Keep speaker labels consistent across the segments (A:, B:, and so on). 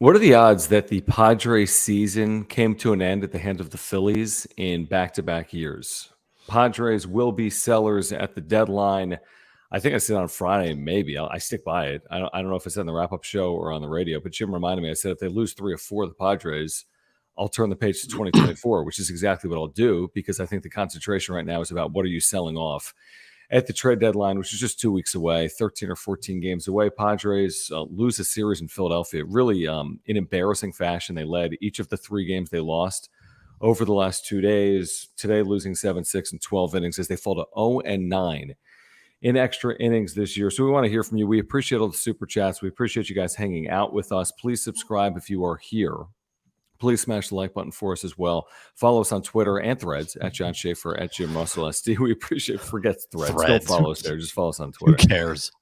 A: What are the odds that the Padres season came to an end at the hand of the Phillies in back-to-back years? Padres will be sellers at the deadline. I think I said on Friday, maybe. I stick by it. I don't know if I said in the wrap-up show or on the radio, but Jim reminded me. I said if they lose 3 or 4 of the Padres, I'll turn the page to 2024, which is exactly what I'll do because I think the concentration right now is about what are you selling off at the trade deadline, which is just 2 weeks away, 13 or 14 games away. Padres lose a series in Philadelphia, really in embarrassing fashion. They led each of the 3 games they lost over the last 2 days. Today, losing 7-6 in 12 innings as they fall to 0-9 in extra innings this year. So we want to hear from you. We appreciate all the super chats. We appreciate you guys hanging out with us. Please subscribe if you are here. Please smash the like button for us as well. Follow us on Twitter and Threads at John Schaefer, at Jim Russell SD. We appreciate forget Threads. Don't follow us there. Just follow us on Twitter.
B: Who cares?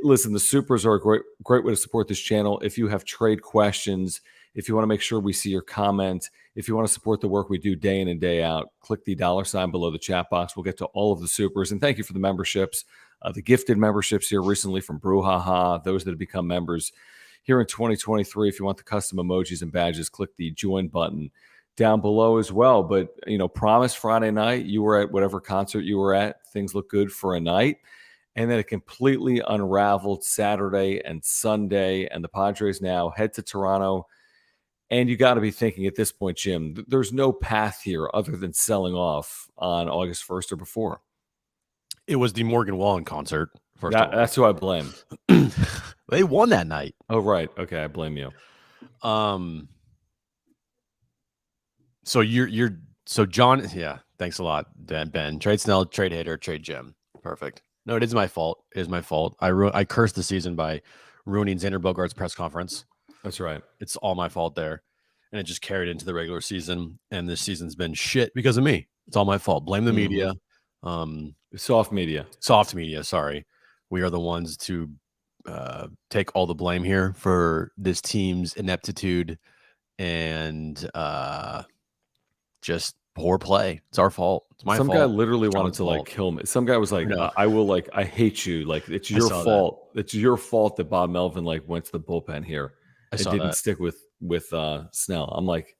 A: Listen, the supers are a great way to support this channel. If you have trade questions, if you want to make sure we see your comment, if you want to support the work we do day in and day out, click the $ below the chat box. We'll get to all of the supers. And thank you for the memberships, the gifted memberships here recently from Brouhaha, those that have become members here in 2023. If you want the custom emojis and badges, click the join button down below as well. But, promise Friday night you were at whatever concert you were at. Things look good for a night. And then it completely unraveled Saturday and Sunday. And the Padres now head to Toronto. And you got to be thinking at this point, Jim, there's no path here other than selling off on August 1st or before.
B: It was the Morgan Wallen concert.
A: That's who I blame.
B: They won that night.
A: Oh, right. Okay, I blame you.
B: So so John, yeah, thanks a lot, Ben. Trade Snell, trade Hater, trade Jim. Perfect. No, it is my fault. It is my fault. I cursed the season by ruining Xander Bogaerts' press conference.
A: That's right.
B: It's all my fault there. And it just carried into the regular season. And this season's been shit because of me. It's all my fault. Blame the media.
A: Soft media.
B: Sorry. We are the ones to take all the blame here for this team's ineptitude and just poor play. It's our fault. It's my fault.
A: Some guy literally wanted to kill me. Some guy was like, I hate you. Like, it's your fault. It's your fault that Bob Melvin went to the bullpen here and didn't stick with Snell. I'm like,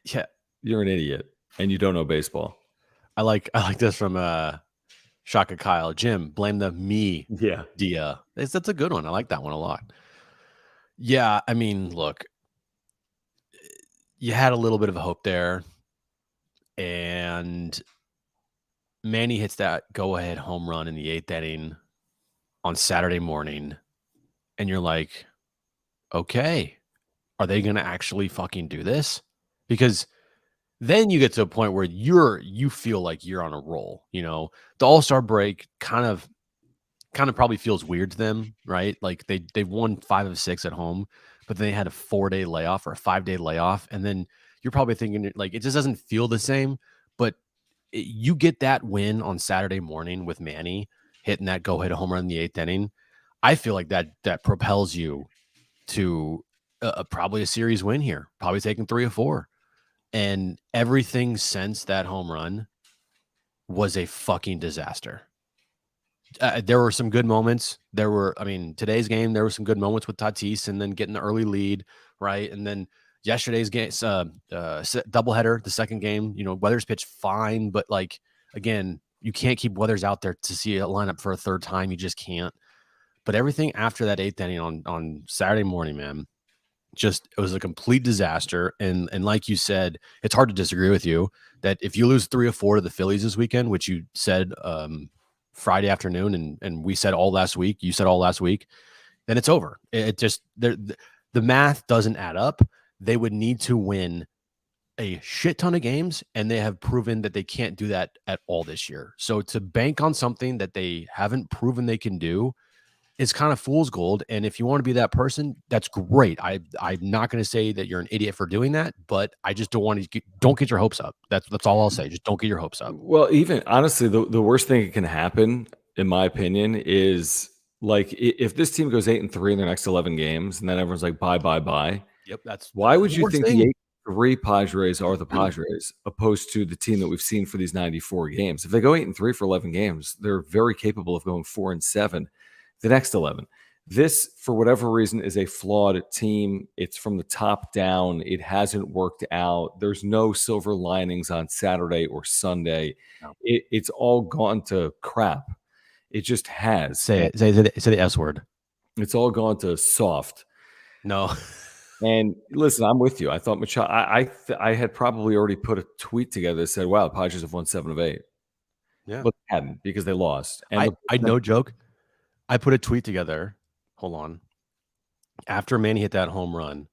B: yeah,
A: you're an idiot and you don't know baseball.
B: I like this from Shaka Kyle. Jim, blame the me.
A: Yeah.
B: Dia. That's a good one. I like that one a lot. Yeah, I mean, look, you had a little bit of a hope there. And Manny hits that go-ahead home run in the 8th inning on Saturday morning. And you're like, okay, are they going to actually fucking do this? Because then you get to a point where you feel like you're on a roll. The All-Star break kind of probably feels weird to them, right? Like they've won 5 of 6 at home, but then they had a 4-day layoff or a 5-day layoff, and then you're probably thinking like it just doesn't feel the same. But you get that win on Saturday morning with Manny hitting that go-ahead home run in the 8th inning. I feel like that propels you to probably a series win here, probably taking 3 or 4. And everything since that home run was a fucking disaster. There were some good moments. Today's game, there were some good moments with Tatis and then getting the early lead, right? And then yesterday's game, doubleheader, the second game, Weathers pitched fine, but again, you can't keep Weathers out there to see a lineup for a third time. You just can't. But everything after that 8th inning on Saturday morning, man, it was a complete disaster. And like you said, it's hard to disagree with you that if you lose 3 or 4 to the Phillies this weekend, which you said Friday afternoon and we said all last week, you said all last week, then it's over. It just the math doesn't add up. They would need to win a shit ton of games, and they have proven that they can't do that at all this year. So to bank on something that they haven't proven they can do is kind of fool's gold. And if you want to be that person, that's great. I'm not going to say that you're an idiot for doing that, but I just don't get your hopes up. That's all I'll say. Just don't get your hopes up.
A: Well, even honestly, the worst thing that can happen, in my opinion, is if this team goes 8-3 in their next 11 games, and then everyone's like, bye.
B: Yep.
A: Why would you think the 8-3 Padres are the Padres opposed to the team that we've seen for these 94 games? If they go 8-3 for 11 games, they're very capable of going 4-7 the next 11. This, for whatever reason, is a flawed team. It's from the top down. It hasn't worked out. There's no silver linings on Saturday or Sunday.
B: No.
A: It's all gone to crap. It just has.
B: Say it. Say the S word.
A: It's all gone to soft.
B: No.
A: And listen, I'm with you. I thought Machado. I had probably already put a tweet together that said, "Wow, the Padres have won 7 of 8."
B: Yeah.
A: But they hadn't because they lost. And
B: I no joke. I put a tweet together. Hold on. After Manny hit that home run,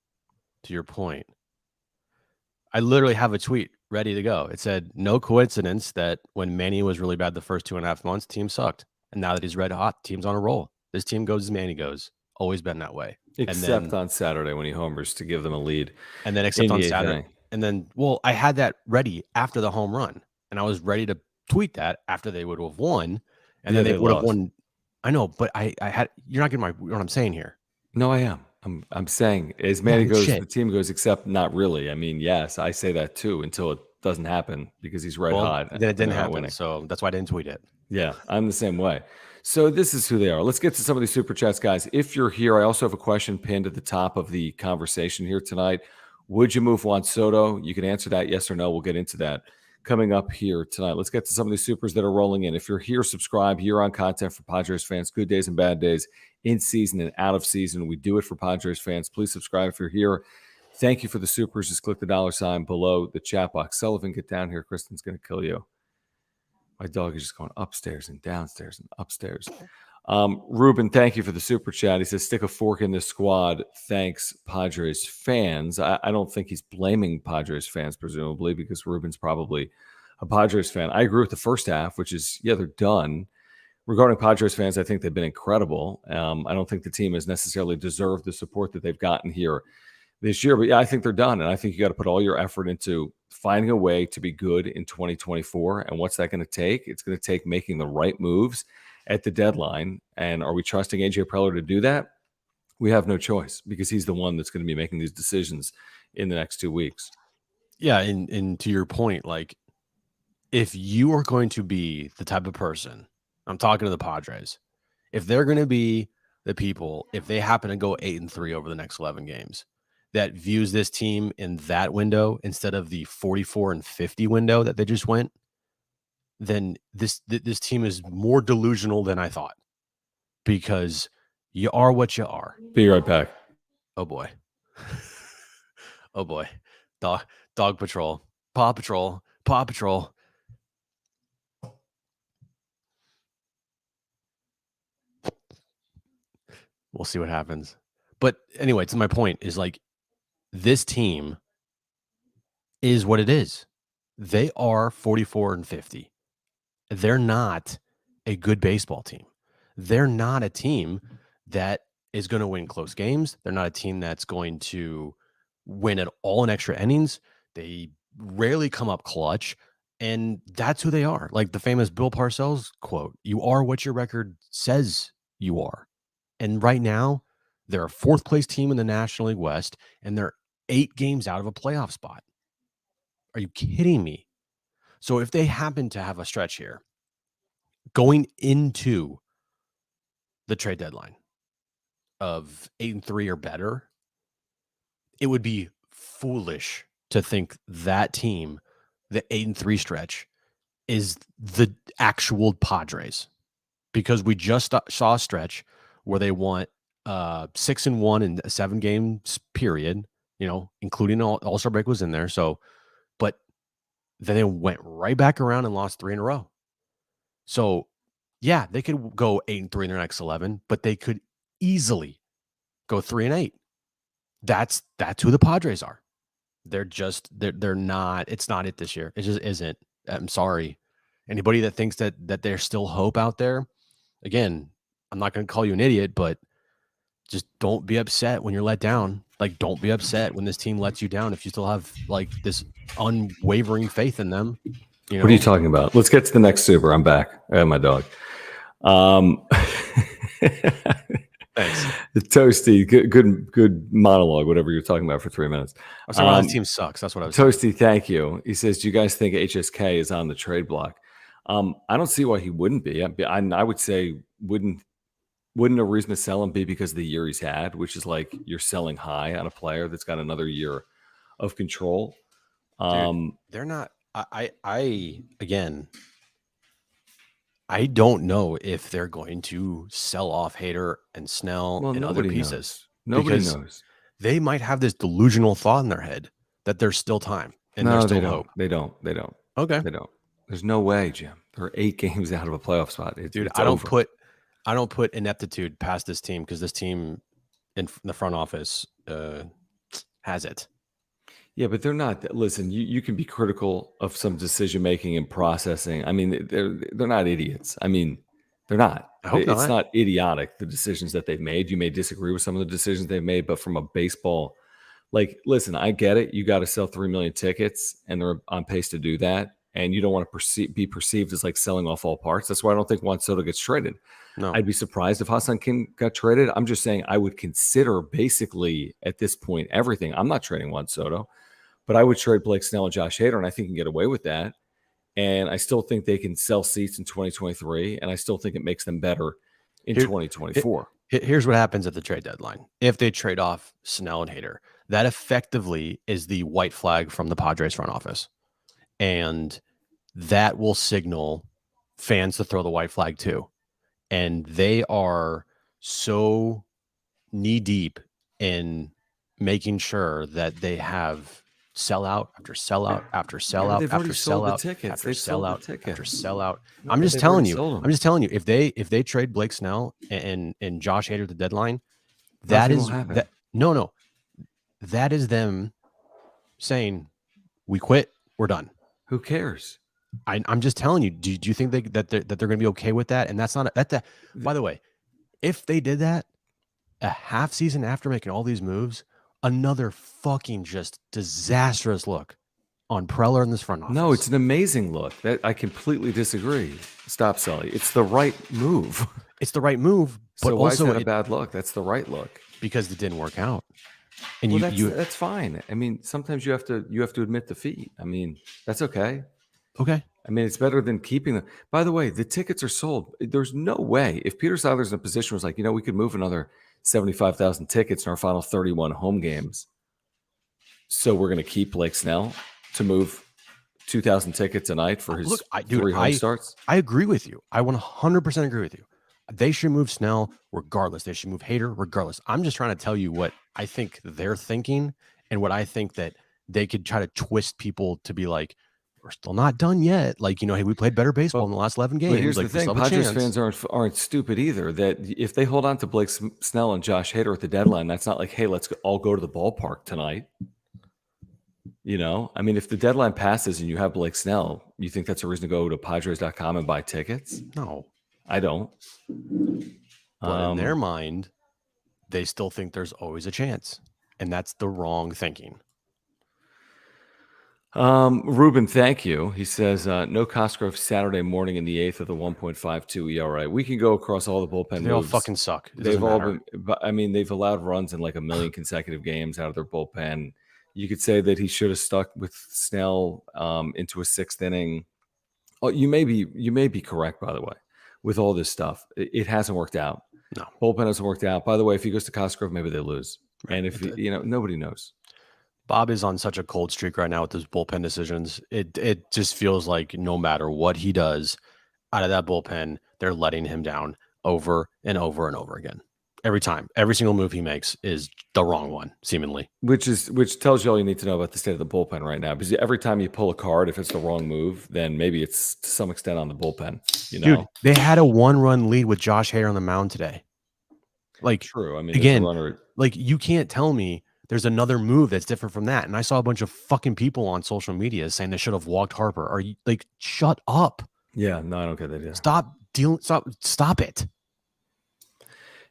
B: to your point, I literally have a tweet ready to go. It said, "No coincidence that when Manny was really bad the first 2.5 months, team sucked. And now that he's red hot, team's on a roll. This team goes as Manny goes. Always been that way."
A: except on Saturday when he homers to give them a lead.
B: And then except
A: in
B: on
A: the eighth
B: Saturday.
A: inning.
B: And then, well, I had that ready after the home run. And I was ready to tweet that after they would have won. And
A: Yeah,
B: then they
A: they
B: would have
A: lost.
B: won. I know, but I had, you're not getting what I'm saying here.
A: No, I am. I'm saying as Manny goes, the team goes, except not really. I mean, yes, I say that too until it doesn't happen because he's red hot.
B: Then it didn't happen.
A: Winning.
B: So that's why I didn't tweet it.
A: Yeah, I'm the same way. So this is who they are. Let's get to some of these super chats, guys. If you're here, I also have a question pinned at the top of the conversation here tonight. Would you move Juan Soto? You can answer that yes or no. We'll get into that coming up here tonight. Let's get to some of these supers that are rolling in. If you're here, subscribe. You're on content for Padres fans, good days and bad days, in season and out of season. We do it for Padres fans. Please subscribe if you're here. Thank you for the supers. Just click the $ below the chat box. Sullivan, get down here. Kristen's going to kill you. My dog is just going upstairs and downstairs and upstairs. Ruben, thank you for the super chat. He says, stick a fork in this squad. Thanks, Padres fans. I don't think he's blaming Padres fans, presumably, because Ruben's probably a Padres fan. I agree with the first half, which is, yeah, they're done. Regarding Padres fans, I think they've been incredible. I don't think the team has necessarily deserved the support that they've gotten here this year. But yeah, I think they're done. And I think you got to put all your effort into finding a way to be good in 2024. And what's that going to take? It's going to take making the right moves at the deadline. And are we trusting AJ Preller to do that? We have no choice because he's the one that's going to be making these decisions in the next 2 weeks.
B: Yeah. And to your point, like, if you are going to be the type of person, I'm talking to the Padres, if they're going to be the people, if they happen to go 8-3 over the next 11 games, that views this team in that window instead of the 44-50 window that they just went, then this team is more delusional than I thought, because you are what you are.
A: Be right back.
B: Oh boy. Oh boy. Dog Patrol. Paw Patrol. Paw Patrol. We'll see what happens. But anyway, to my point is, like, this team is what it is. They are 44-50. They're not a good baseball team. They're not a team that is going to win close games. They're not a team that's going to win at all in extra innings. They rarely come up clutch. And that's who they are. Like the famous Bill Parcells quote, "You are what your record says you are." And right now, they're a 4th place team in the National League West, and they're 8 games out of a playoff spot. Are you kidding me? So if they happen to have a stretch here going into the trade deadline of 8-3 or better, it would be foolish to think that team, the 8-3 stretch, is the actual Padres, because we just saw a stretch where they won 6-1 in a 7-game period, including All-Star break was in there. So, but then they went right back around and lost 3 in a row. So, yeah, they could go 8-3 in their next 11, but they could easily go 3-8. That's who the Padres are. They're not. It's not it this year. It just isn't. I'm sorry. Anybody that thinks that there's still hope out there, again, I'm not going to call you an idiot, but just don't be upset when you're let down. Like, don't be upset when this team lets you down if you still have like this unwavering faith in them.
A: What are you talking about? Let's get to the next super. I'm back. I have my dog.
B: Thanks.
A: Toasty, good monologue, whatever you're talking about for 3 minutes.
B: I was talking about this team sucks. That's what I was
A: Toasty,
B: saying.
A: thank you. He says, do you guys think HSK is on the trade block? I don't see why he wouldn't be. I would say wouldn't Wouldn't a reason to sell him be because of the year he's had, which is like you're selling high on a player that's got another year of control?
B: Dude, they're not. Again, I don't know if they're going to sell off Hader and Snell and other pieces.
A: Nobody knows.
B: They might have this delusional thought in their head that there's still time and there's still hope.
A: They don't.
B: Okay.
A: They don't. There's no way, Jim. They're 8 games out of a playoff spot.
B: Dude,
A: it's
B: I don't
A: over.
B: put ineptitude past this team because this team in the front office has it.
A: Yeah, but they're not. Listen, you can be critical of some decision making and processing. I mean, they're not idiots. I mean, they're not.
B: I hope
A: It's not idiotic, the decisions that they've made. You may disagree with some of the decisions they've made, but from a baseball, like, listen, I get it. You got to sell 3 million tickets, and they're on pace to do that. And you don't want to be perceived as like selling off all parts. That's why I don't think Juan Soto gets traded.
B: No.
A: I'd be surprised if Hassan Kim got traded. I'm just saying I would consider basically at this point everything. I'm not trading Juan Soto, but I would trade Blake Snell and Josh Hader, and I think you can get away with that. And I still think they can sell seats in 2023, and I still think it makes them better in 2024.
B: Here's what happens at the trade deadline. If they trade off Snell and Hader, that effectively is the white flag from the Padres front office. And that will signal fans to throw the white flag too. And they are so knee deep in making sure that they have sellout after sellout after sellout after sellout after sellout after sellout. I'm just telling you, if they trade Blake Snell and Josh Hader at the deadline, that is them saying, we quit, we're done.
A: Who cares?
B: I'm just telling you. Do you think that they're going to be okay with that? And that's not that. By the way, if they did that a half season after making all these moves, another fucking just disastrous look on Preller in this front office.
A: No, it's an amazing look. That I completely disagree. Stop, Sully. It's the right move.
B: It's the right move, but
A: so why
B: also
A: is that a bad look? That's the right look
B: because it didn't work out. And
A: that's fine. I mean, sometimes you have to admit defeat. I mean, that's okay.
B: Okay.
A: I mean, it's better than keeping them. By the way, the tickets are sold. There's no way if Peter Seiler's in a position was like, we could move another 75,000 tickets in our final 31 home games. So we're going to keep Blake Snell to move 2,000 tickets a night for his 3 home starts.
B: I agree with you. I 100% agree with you. They should move Snell regardless. They should move Hader regardless. I'm just trying to tell you what I think they're thinking and what I think that they could try to twist people to be like, we're still not done yet. Like, hey, we played better baseball in the last 11 games.
A: But here's the thing. Padres fans aren't stupid either. That if they hold on to Blake Snell and Josh Hader at the deadline, that's not like, hey, let's all go to the ballpark tonight. I mean, if the deadline passes and you have Blake Snell, you think that's a reason to go to Padres.com and buy tickets?
B: No.
A: I don't.
B: But in their mind, they still think there's always a chance. And that's the wrong thinking.
A: Ruben, thank you. He says, no Cosgrove Saturday morning in the 8th of the 1.52 ERA. We can go across all the bullpen moves.
B: They all fucking suck.
A: They've all been, they've allowed runs in like a million consecutive games out of their bullpen. You could say that he should have stuck with Snell into a 6th inning. Oh, you may be correct, by the way, with all this stuff. It hasn't worked out.
B: No.
A: Bullpen hasn't worked out. By the way, if he goes to Cosgrove, maybe they lose. Right. And if nobody knows.
B: Bob is on such a cold streak right now with his bullpen decisions. It just feels like no matter what he does out of that bullpen, they're letting him down over and over and over again. Every time, every single move he makes is the wrong one, seemingly.
A: Which tells you all you need to know about the state of the bullpen right now. Because every time you pull a card, if it's the wrong move, then maybe it's to some extent on the bullpen.
B: Dude, they had a 1-run lead with Josh Hader on the mound today. Like,
A: true. I mean,
B: again, like you can't tell me there's another move that's different from that. And I saw a bunch of fucking people on social media saying they should have walked Harper. Are you like, shut up?
A: Yeah, no, I don't get that. Yeah.
B: Stop it.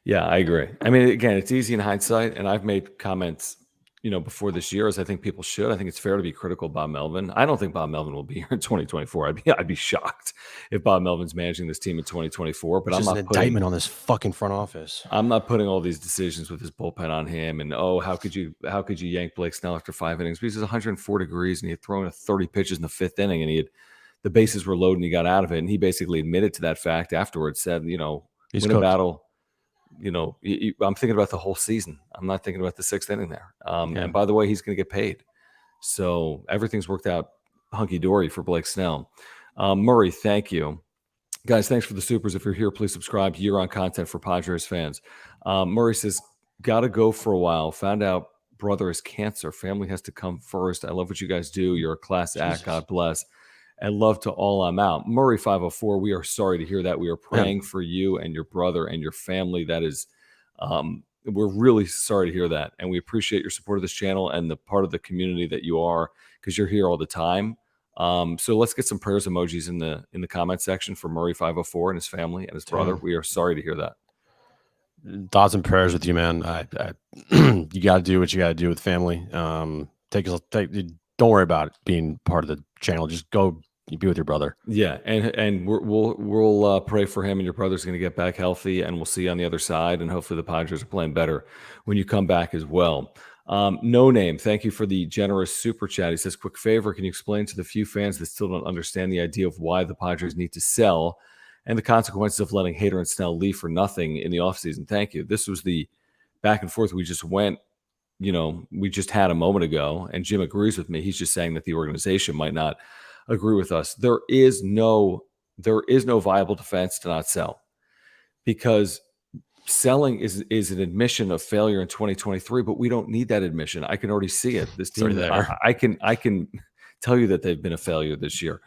A: Yeah, I agree. I mean, again, it's easy in hindsight, and I've made comments, before this year, as I think people should. I think it's fair to be critical of Bob Melvin. I don't think Bob Melvin will be here in 2024. I'd be shocked if Bob Melvin's managing this team in 2024. But I'm not
B: an indictment on this fucking front office.
A: I'm not putting all these decisions with his bullpen on him. And how could you yank Blake Snell after 5 innings? Because it's 104 degrees, and he had thrown 30 pitches in the 5th inning, and the bases were loaded, and he got out of it. And he basically admitted to that fact afterwards. Said, win a battle. I'm thinking about the whole season. I'm not thinking about the 6th inning there.
B: Yeah.
A: And by the way, he's going to get paid. So everything's worked out hunky-dory for Blake Snell. Murray, thank you. Guys, thanks for the supers. If you're here, please subscribe. Year-on content for Padres fans. Murray says, got to go for a while. Found out brother has cancer. Family has to come first. I love what you guys do. You're a class act. God bless. And love to all. I'm out. Murray 504, we are sorry to hear that. We are praying for you and your brother and your family. That is, we're really sorry to hear that. And we appreciate your support of this channel and the part of the community that you are, because you're here all the time. So let's get some prayers emojis in the comment section for Murray 504 and his family and his brother. We are sorry to hear that.
B: Thoughts and prayers with you, man. You got to do what you got to do with family. Don't worry about it being part of the channel. Just go be with your brother.
A: Yeah, and we'll pray for him, and your brother's going to get back healthy, and we'll see you on the other side. And hopefully the Padres are playing better when you come back as well. No Name, thank you for the generous super chat. He says, quick favor, can you explain to the few fans that still don't understand the idea of why the Padres need to sell and the consequences of letting Hader and Snell leave for nothing in the offseason? Thank you. This was the back and forth we just had a moment ago, and Jim agrees with me. He's just saying that the organization might not agree with us. There is no viable defense to not sell, because selling is an admission of failure in 2023, but we don't need that admission. I can already see it. This team, I can tell you that they've been a failure this year.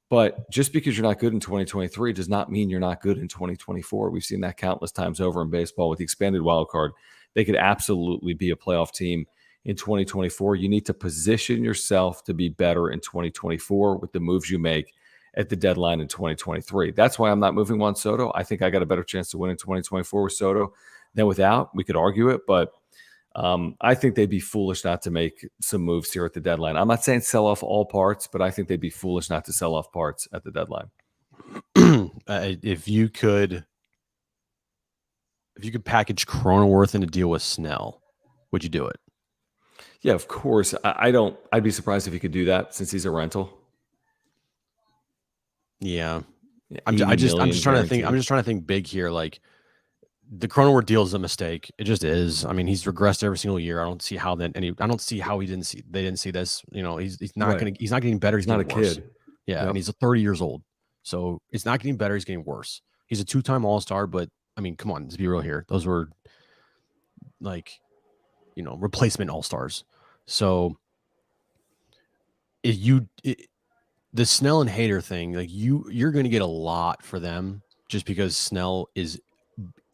A: But just because you're not good in 2023 does not mean you're not good in 2024. We've seen that countless times over in baseball with the expanded wild card. They could absolutely be a playoff team in 2024. You need to position yourself to be better in 2024 with the moves you make at the deadline in 2023. That's why I'm not moving Juan Soto. I think I got a better chance to win in 2024 with Soto than without. We could argue it, but I think they'd be foolish not to make some moves here at the deadline. I'm not saying sell off all parts, but I think they'd be foolish not to sell off parts at the deadline.
B: If you could package Cronenworth in a deal with Snell, would you do it?
A: Yeah, of course. I'd be surprised if he could do that since he's a rental.
B: Yeah. I'm just trying to think. I'm just trying to think big here. Like, the Cronenworth deal is a mistake. It just is. I mean, he's regressed every single year. I don't see how they didn't see this. He's not getting better. He's
A: not a
B: worse.
A: kid.
B: Yeah. Yep. And he's 30 years old. So it's not getting better. He's getting worse. He's a 2-time All-Star, but I mean, come on, let's be real here. Those were replacement All-Stars. So the Snell and Hader thing, you're going to get a lot for them just because Snell is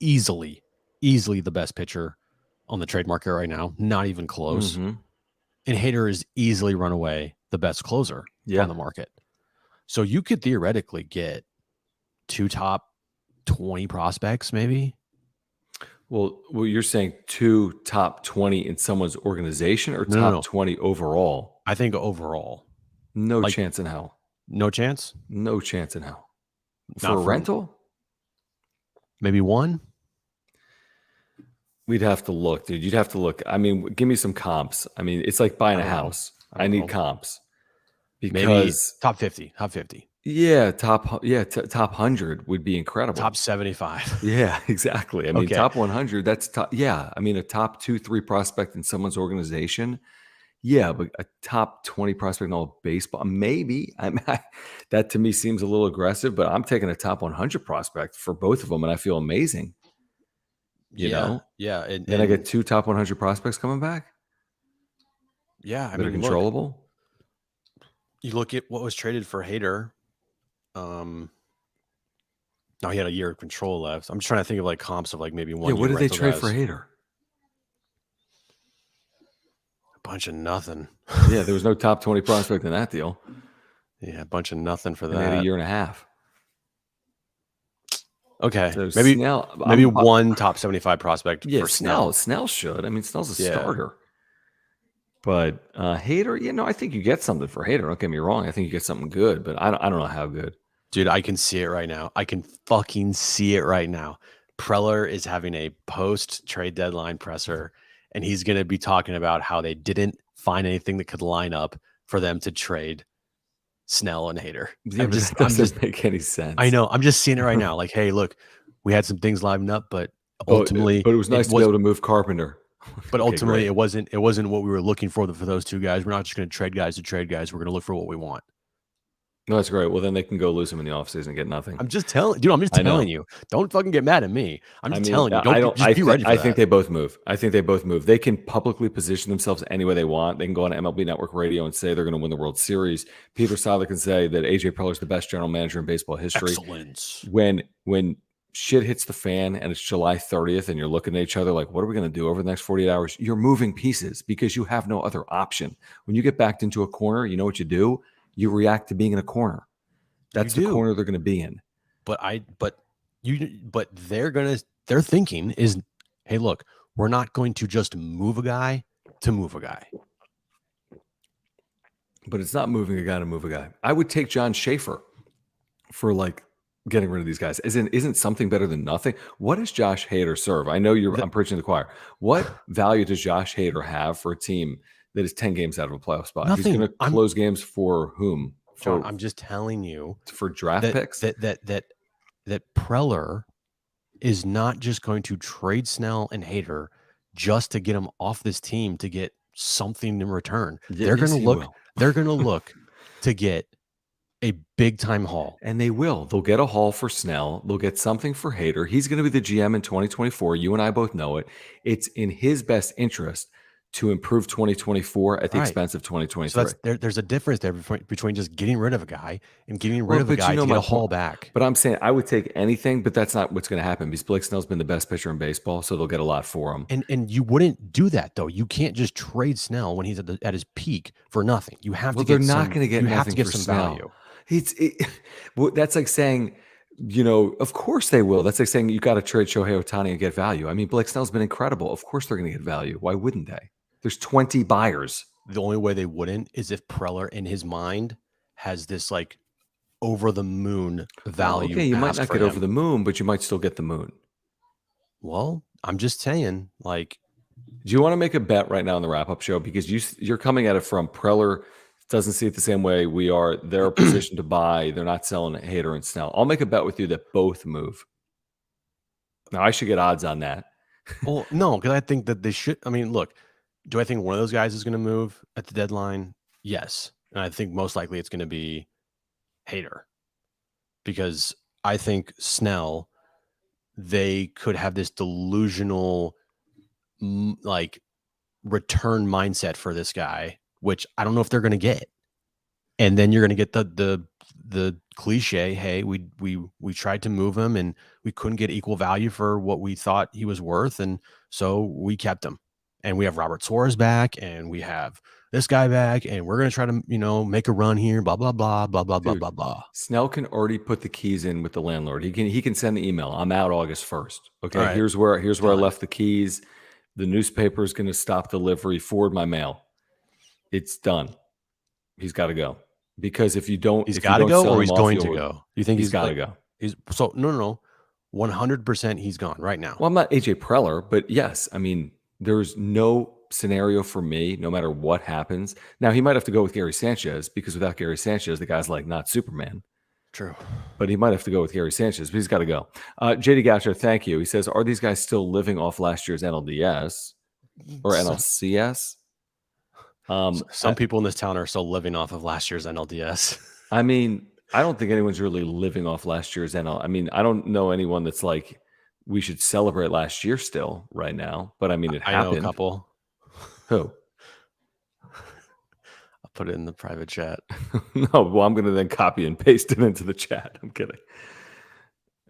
B: easily the best pitcher on the trade market right now. Not even close. Mm-hmm. And Hader is easily run away the best closer on the market. So you could theoretically get 2 top 20 prospects, maybe.
A: Well, you're saying 2 top 20 in someone's organization or top 20 overall?
B: I think overall.
A: No chance in hell.
B: No chance?
A: No chance in hell. For a rental?
B: Maybe 1?
A: We'd have to look, dude. You'd have to look. I mean, give me some comps. I mean, it's like buying a house. I need comps. Because
B: maybe top 50.
A: Yeah, top 100 would be incredible.
B: Top 75.
A: Yeah, exactly. I mean, top 100, that's top. Yeah, I mean, a top 2-3 prospect in someone's organization. Yeah, but a top 20 prospect in all of baseball, maybe. That to me seems a little aggressive, but I'm taking a top 100 prospect for both of them, and I feel amazing. You know?
B: Yeah.
A: And I get 2 top 100 prospects coming back?
B: Yeah.
A: That are controllable?
B: You look at what was traded for Hader. Now he had a year of control left. I'm just trying to think of comps of maybe 1 year.
A: Yeah, what did they trade for Hader?
B: A bunch of nothing.
A: Yeah, there was no top 20 prospect in that deal.
B: Yeah, a bunch of nothing for that.
A: They had a year and a half.
B: Okay,
A: So
B: maybe
A: Snell,
B: maybe 1 top 75 prospect.
A: Yeah,
B: for Snell.
A: Snell should. I mean, Snell's a starter. But Hader, I think you get something for Hader. Don't get me wrong. I think you get something good, but I don't know how good.
B: Dude, I can see it right now. I can fucking see it right now. Preller is having a post-trade deadline presser, and he's going to be talking about how they didn't find anything that could line up for them to trade Snell and Hader.
A: Yeah, that doesn't make any sense.
B: I know. I'm just seeing it right now. Hey, look, we had some things lined up, but ultimately,
A: but it was nice to be able to move Carpenter.
B: But
A: Okay,
B: ultimately,
A: great.
B: it wasn't what we were looking for for those two guys. We're not just going to trade guys to trade guys. We're going to look for what we want.
A: No, that's great. Well, then they can go lose him in the offseason and get nothing.
B: I'm just telling you. Don't fucking get mad at me. I'm just telling you. Just be ready for that.
A: I think they both move. They can publicly position themselves any way they want. They can go on MLB Network Radio and say they're going to win the World Series. Peter Seiler can say that AJ Preller is the best general manager in baseball history.
B: Excellence.
A: When shit hits the fan and it's July 30th and you're looking at each other like, what are we going to do over the next 48 hours? You're moving pieces because you have no other option. When you get backed into a corner, you know what you do? You react to being in a corner. That's the corner they're going to be in.
B: But their thinking is, hey, look, we're not going to just move a guy to move a guy.
A: But it's not moving a guy to move a guy. I would take John Schaefer for like getting rid of these guys. Isn't something better than nothing? What does Josh Hader serve? I know I'm preaching to the choir. What value does Josh Hader have for a team that is 10 games out of a playoff spot?
B: Nothing.
A: He's going to close games for whom?
B: John, I'm just telling you,
A: for draft picks,
B: that Preller is not just going to trade Snell and Hader just to get them off this team to get something in return. They're going to look to get a big time haul,
A: and they will. They'll get a haul for Snell. They'll get something for Hader. He's going to be the GM in 2024. You and I both know it. It's in his best interest to improve 2024 at the expense of 2023.
B: So there's a difference there between just getting rid of a guy and getting rid of a guy to get a haul back.
A: But I'm saying I would take anything, but that's not what's going to happen because Blake Snell's been the best pitcher in baseball, so they'll get a lot for him.
B: And you wouldn't do that though. You can't just trade Snell when he's at his peak for nothing. You have to get
A: they're not going to get nothing for some value. That's like saying, of course they will. That's like saying you got to trade Shohei Ohtani and get value. I mean, Blake Snell's been incredible. Of course they're going to get value. Why wouldn't they? There's 20 buyers.
B: The only way they wouldn't is if Preller in his mind has this like over the moon value.
A: Okay, you might not get over the moon, but you might still get the moon.
B: Well, I'm just saying, like,
A: do you want to make a bet right now in the wrap-up show? Because you're coming at it from Preller doesn't see it the same way we are. They're positioned to buy. They're not selling Hader and Snell. I'll make a bet with you that both move. Now, I should get odds on that.
B: Well, no, because I think that they should. I mean, look, do I think one of those guys is going to move at the deadline? Yes. And I think most likely it's going to be Hader. Because I think Snell, they could have this delusional, like, return mindset for this guy, which I don't know if they're going to get. And then you're going to get the cliche, hey, we tried to move him and we couldn't get equal value for what we thought he was worth. And so we kept him. And we have Robert Suarez back and we have this guy back and we're going to try to, make a run here, blah, blah, blah, blah, blah, blah, blah, blah.
A: Snell can already put the keys in with the landlord. He can send the email. I'm out August 1st. Okay. Right. Here's where I left the keys. The newspaper is going to stop delivery, forward my mail. It's done. He's got to go. Because if you don't,
B: he's got to go or he's going to go. You think
A: he's got to go?
B: No. 100% he's gone right now.
A: Well, I'm not AJ Preller, but yes, I mean, there's no scenario for me, no matter what happens. Now, he might have to go with Gary Sanchez because without Gary Sanchez, the guy's like not Superman.
B: True.
A: But he might have to go with Gary Sanchez, but he's got to go. JD Goucher, thank you. He says, are these guys still living off last year's NLDS or NLCS?
B: Some people in this town are still living off of last year's NLDS.
A: I mean, I don't think anyone's really living off last year's NL. I mean, I don't know anyone that's like, we should celebrate last year still right now. But I mean, it happened.
B: I know a couple.
A: Who?
B: I'll put it in the private chat.
A: No, well, I'm going to then copy and paste it into the chat. I'm kidding.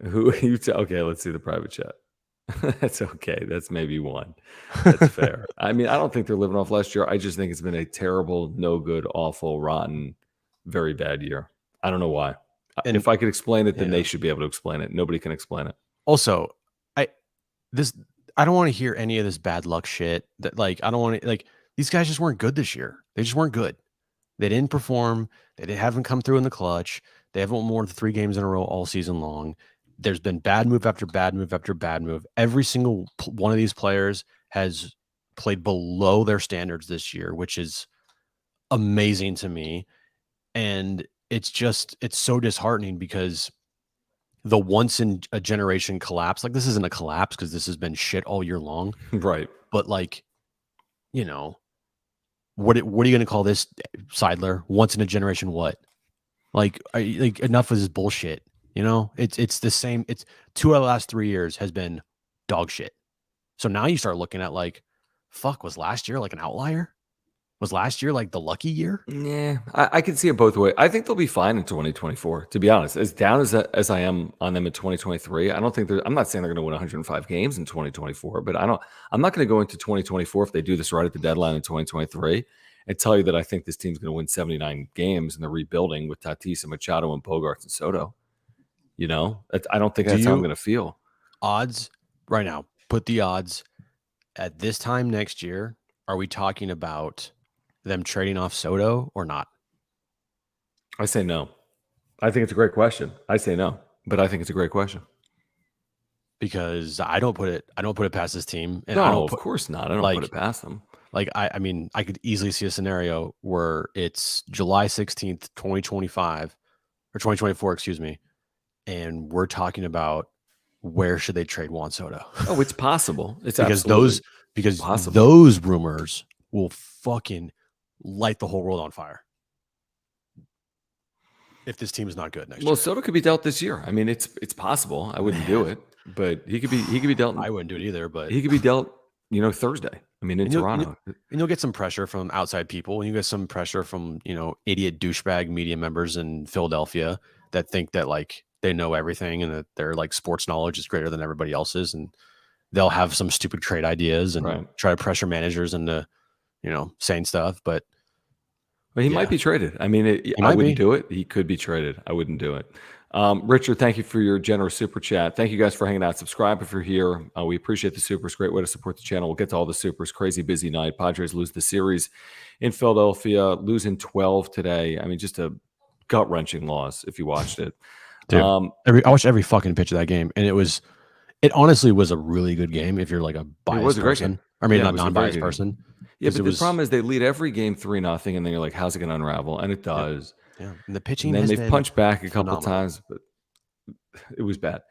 A: Who you? Okay, let's see the private chat. That's okay. That's maybe one. That's fair. I mean, I don't think they're living off last year. I just think it's been a terrible, no good, awful, rotten, very bad year. I don't know why. And if I could explain it, then they should be able to explain it. Nobody can explain it.
B: Also, I don't want to hear any of this bad luck shit. That I don't want to these guys just weren't good this year. They just weren't good. They didn't perform. They haven't come through in the clutch. They haven't won more than 3 games in a row all season long. There's been bad move after bad move after bad move. Every single one of these players has played below their standards this year, which is amazing to me. And it's so disheartening because the once in a generation collapse. Like, this isn't a collapse because this has been shit all year long.
A: Right.
B: But like, you know, what are you going to call this, Seidler? Once in a generation what? Like, like enough of this bullshit. You know, it's the same. It's 2 out of the last 3 years has been dog shit. So now you start looking at like, fuck, was last year like an outlier? Was last year like the lucky year?
A: Yeah, I can see it both ways. I think they'll be fine in 2024. To be honest, as down as I am on them in 2023, I don't think they're. I'm not saying they're going to win 105 games in 2024, but I don't. I'm not going to go into 2024 if they do this right at the deadline in 2023 and tell you that I think this team's going to win 79 games and they're rebuilding with Tatis and Machado and Bogarts and Soto. You know, I don't think that's how I'm going to feel.
B: Odds right now, put the odds at this time next year. Are we talking about them trading off Soto or not?
A: I say no. I think it's a great question. I say no, but I think it's a great question.
B: Because I don't put it past this team. And
A: No, of course not. I don't put it past them.
B: Like, I mean, I could easily see a scenario where it's July 16th, 2025 or 2024, excuse me. And we're talking about where should they trade Juan Soto?
A: Oh, it's possible. It's
B: because
A: possible.
B: those rumors will fucking light the whole world on fire. If this team is not good next year.
A: Well, Soto could be dealt this year. I mean, it's possible. I wouldn't do it, but he could be dealt.
B: I wouldn't do it either, but
A: he could be dealt, Thursday. I mean, in Toronto.
B: And you'll get some pressure from outside people, and you get some pressure from, idiot douchebag media members in Philadelphia that think that like they know everything and that their like sports knowledge is greater than everybody else's, and they'll have some stupid trade ideas and try to pressure managers into, saying stuff. But
A: he might be traded. I mean, I wouldn't do it. He could be traded. I wouldn't do it. Richard, thank you for your generous super chat. Thank you guys for hanging out. Subscribe if you're here. We appreciate the supers. Great way to support the channel. We'll get to all the supers. Crazy busy night. Padres lose the series in Philadelphia, losing 12 today. I mean, just a gut-wrenching loss if you watched it.
B: Dude, I watched every fucking pitch of that game, and it honestly was a really good game if you're like a biased person. I mean, not non-biased person.
A: Yeah, but the problem is they lead every game 3-0, and then you're like, how's it going to unravel? And it does.
B: Yeah. And the pitching.
A: And then they've punched back a couple of times, but it was bad.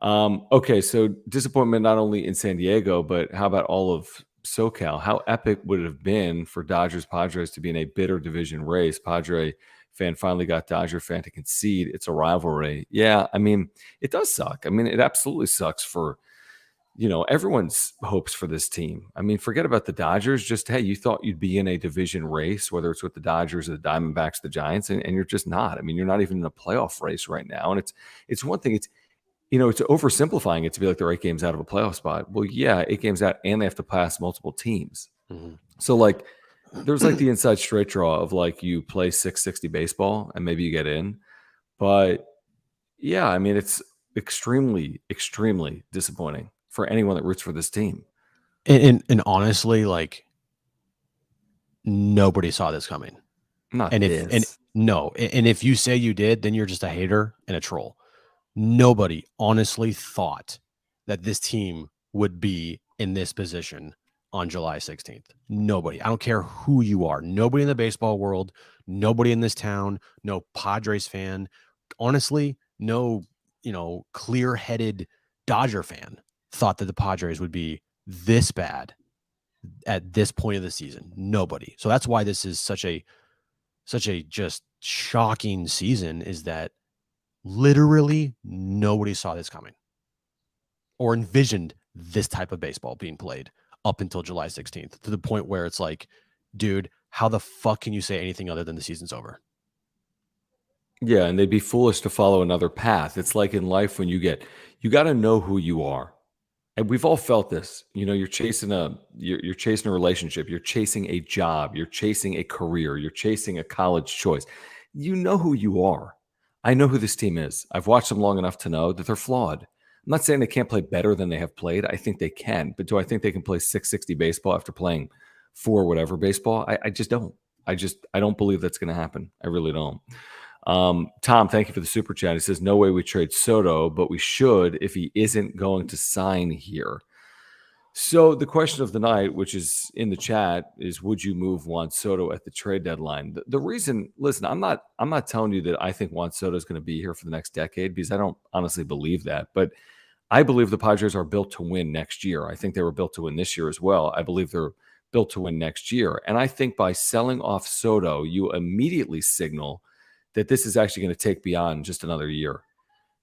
A: Okay, so disappointment not only in San Diego, but how about all of SoCal? How epic would it have been for Dodgers Padres to be in a bitter division race? Padre fan finally got Dodger fan to concede. It's a rivalry. Yeah, I mean, it does suck. I mean, it absolutely sucks for everyone's hopes for this team. I mean, forget about the Dodgers. Just, hey, you thought you'd be in a division race, whether it's with the Dodgers or the Diamondbacks, the Giants, and you're just not. I mean, you're not even in a playoff race right now. And it's one thing. It's oversimplifying it to be like they're 8 games out of a playoff spot. Well, yeah, 8 games out, and they have to pass multiple teams. Mm-hmm. So, like, there's like the inside straight draw of like you play 660 baseball and maybe you get in. But, yeah, I mean, it's extremely, extremely disappointing for anyone that roots for this team.
B: And honestly, like, nobody saw this coming. And if you say you did, then you're just a hater and a troll. Nobody honestly thought that this team would be in this position on July 16th. Nobody. I don't care who you are. Nobody in the baseball world, nobody in this town, no Padres fan. Honestly, no, clear-headed Dodger fan thought that the Padres would be this bad at this point of the season. Nobody. So that's why this is such a just shocking season, is that literally nobody saw this coming or envisioned this type of baseball being played up until July 16th, to the point where it's like, dude, how the fuck can you say anything other than the season's over?
A: Yeah, and they'd be foolish to follow another path. It's like in life when you got to know who you are. And we've all felt this. You're chasing a relationship, you're chasing a job, you're chasing a career, you're chasing a college choice. You know who you are. I know who this team is. I've watched them long enough to know that they're flawed. I'm not saying they can't play better than they have played. I think they can. But do I think they can play 660 baseball after playing 4 whatever baseball? I just don't. I don't believe that's going to happen. I really don't. Tom, thank you for the super chat. He says, no way we trade Soto, but we should if he isn't going to sign here. So the question of the night, which is in the chat, is would you move Juan Soto at the trade deadline? The reason, listen, I'm not telling you that I think Juan Soto is going to be here for the next decade, because I don't honestly believe that. But I believe the Padres are built to win next year. I think they were built to win this year as well. I believe they're built to win next year. And I think by selling off Soto, you immediately signal that this is actually going to take beyond just another year.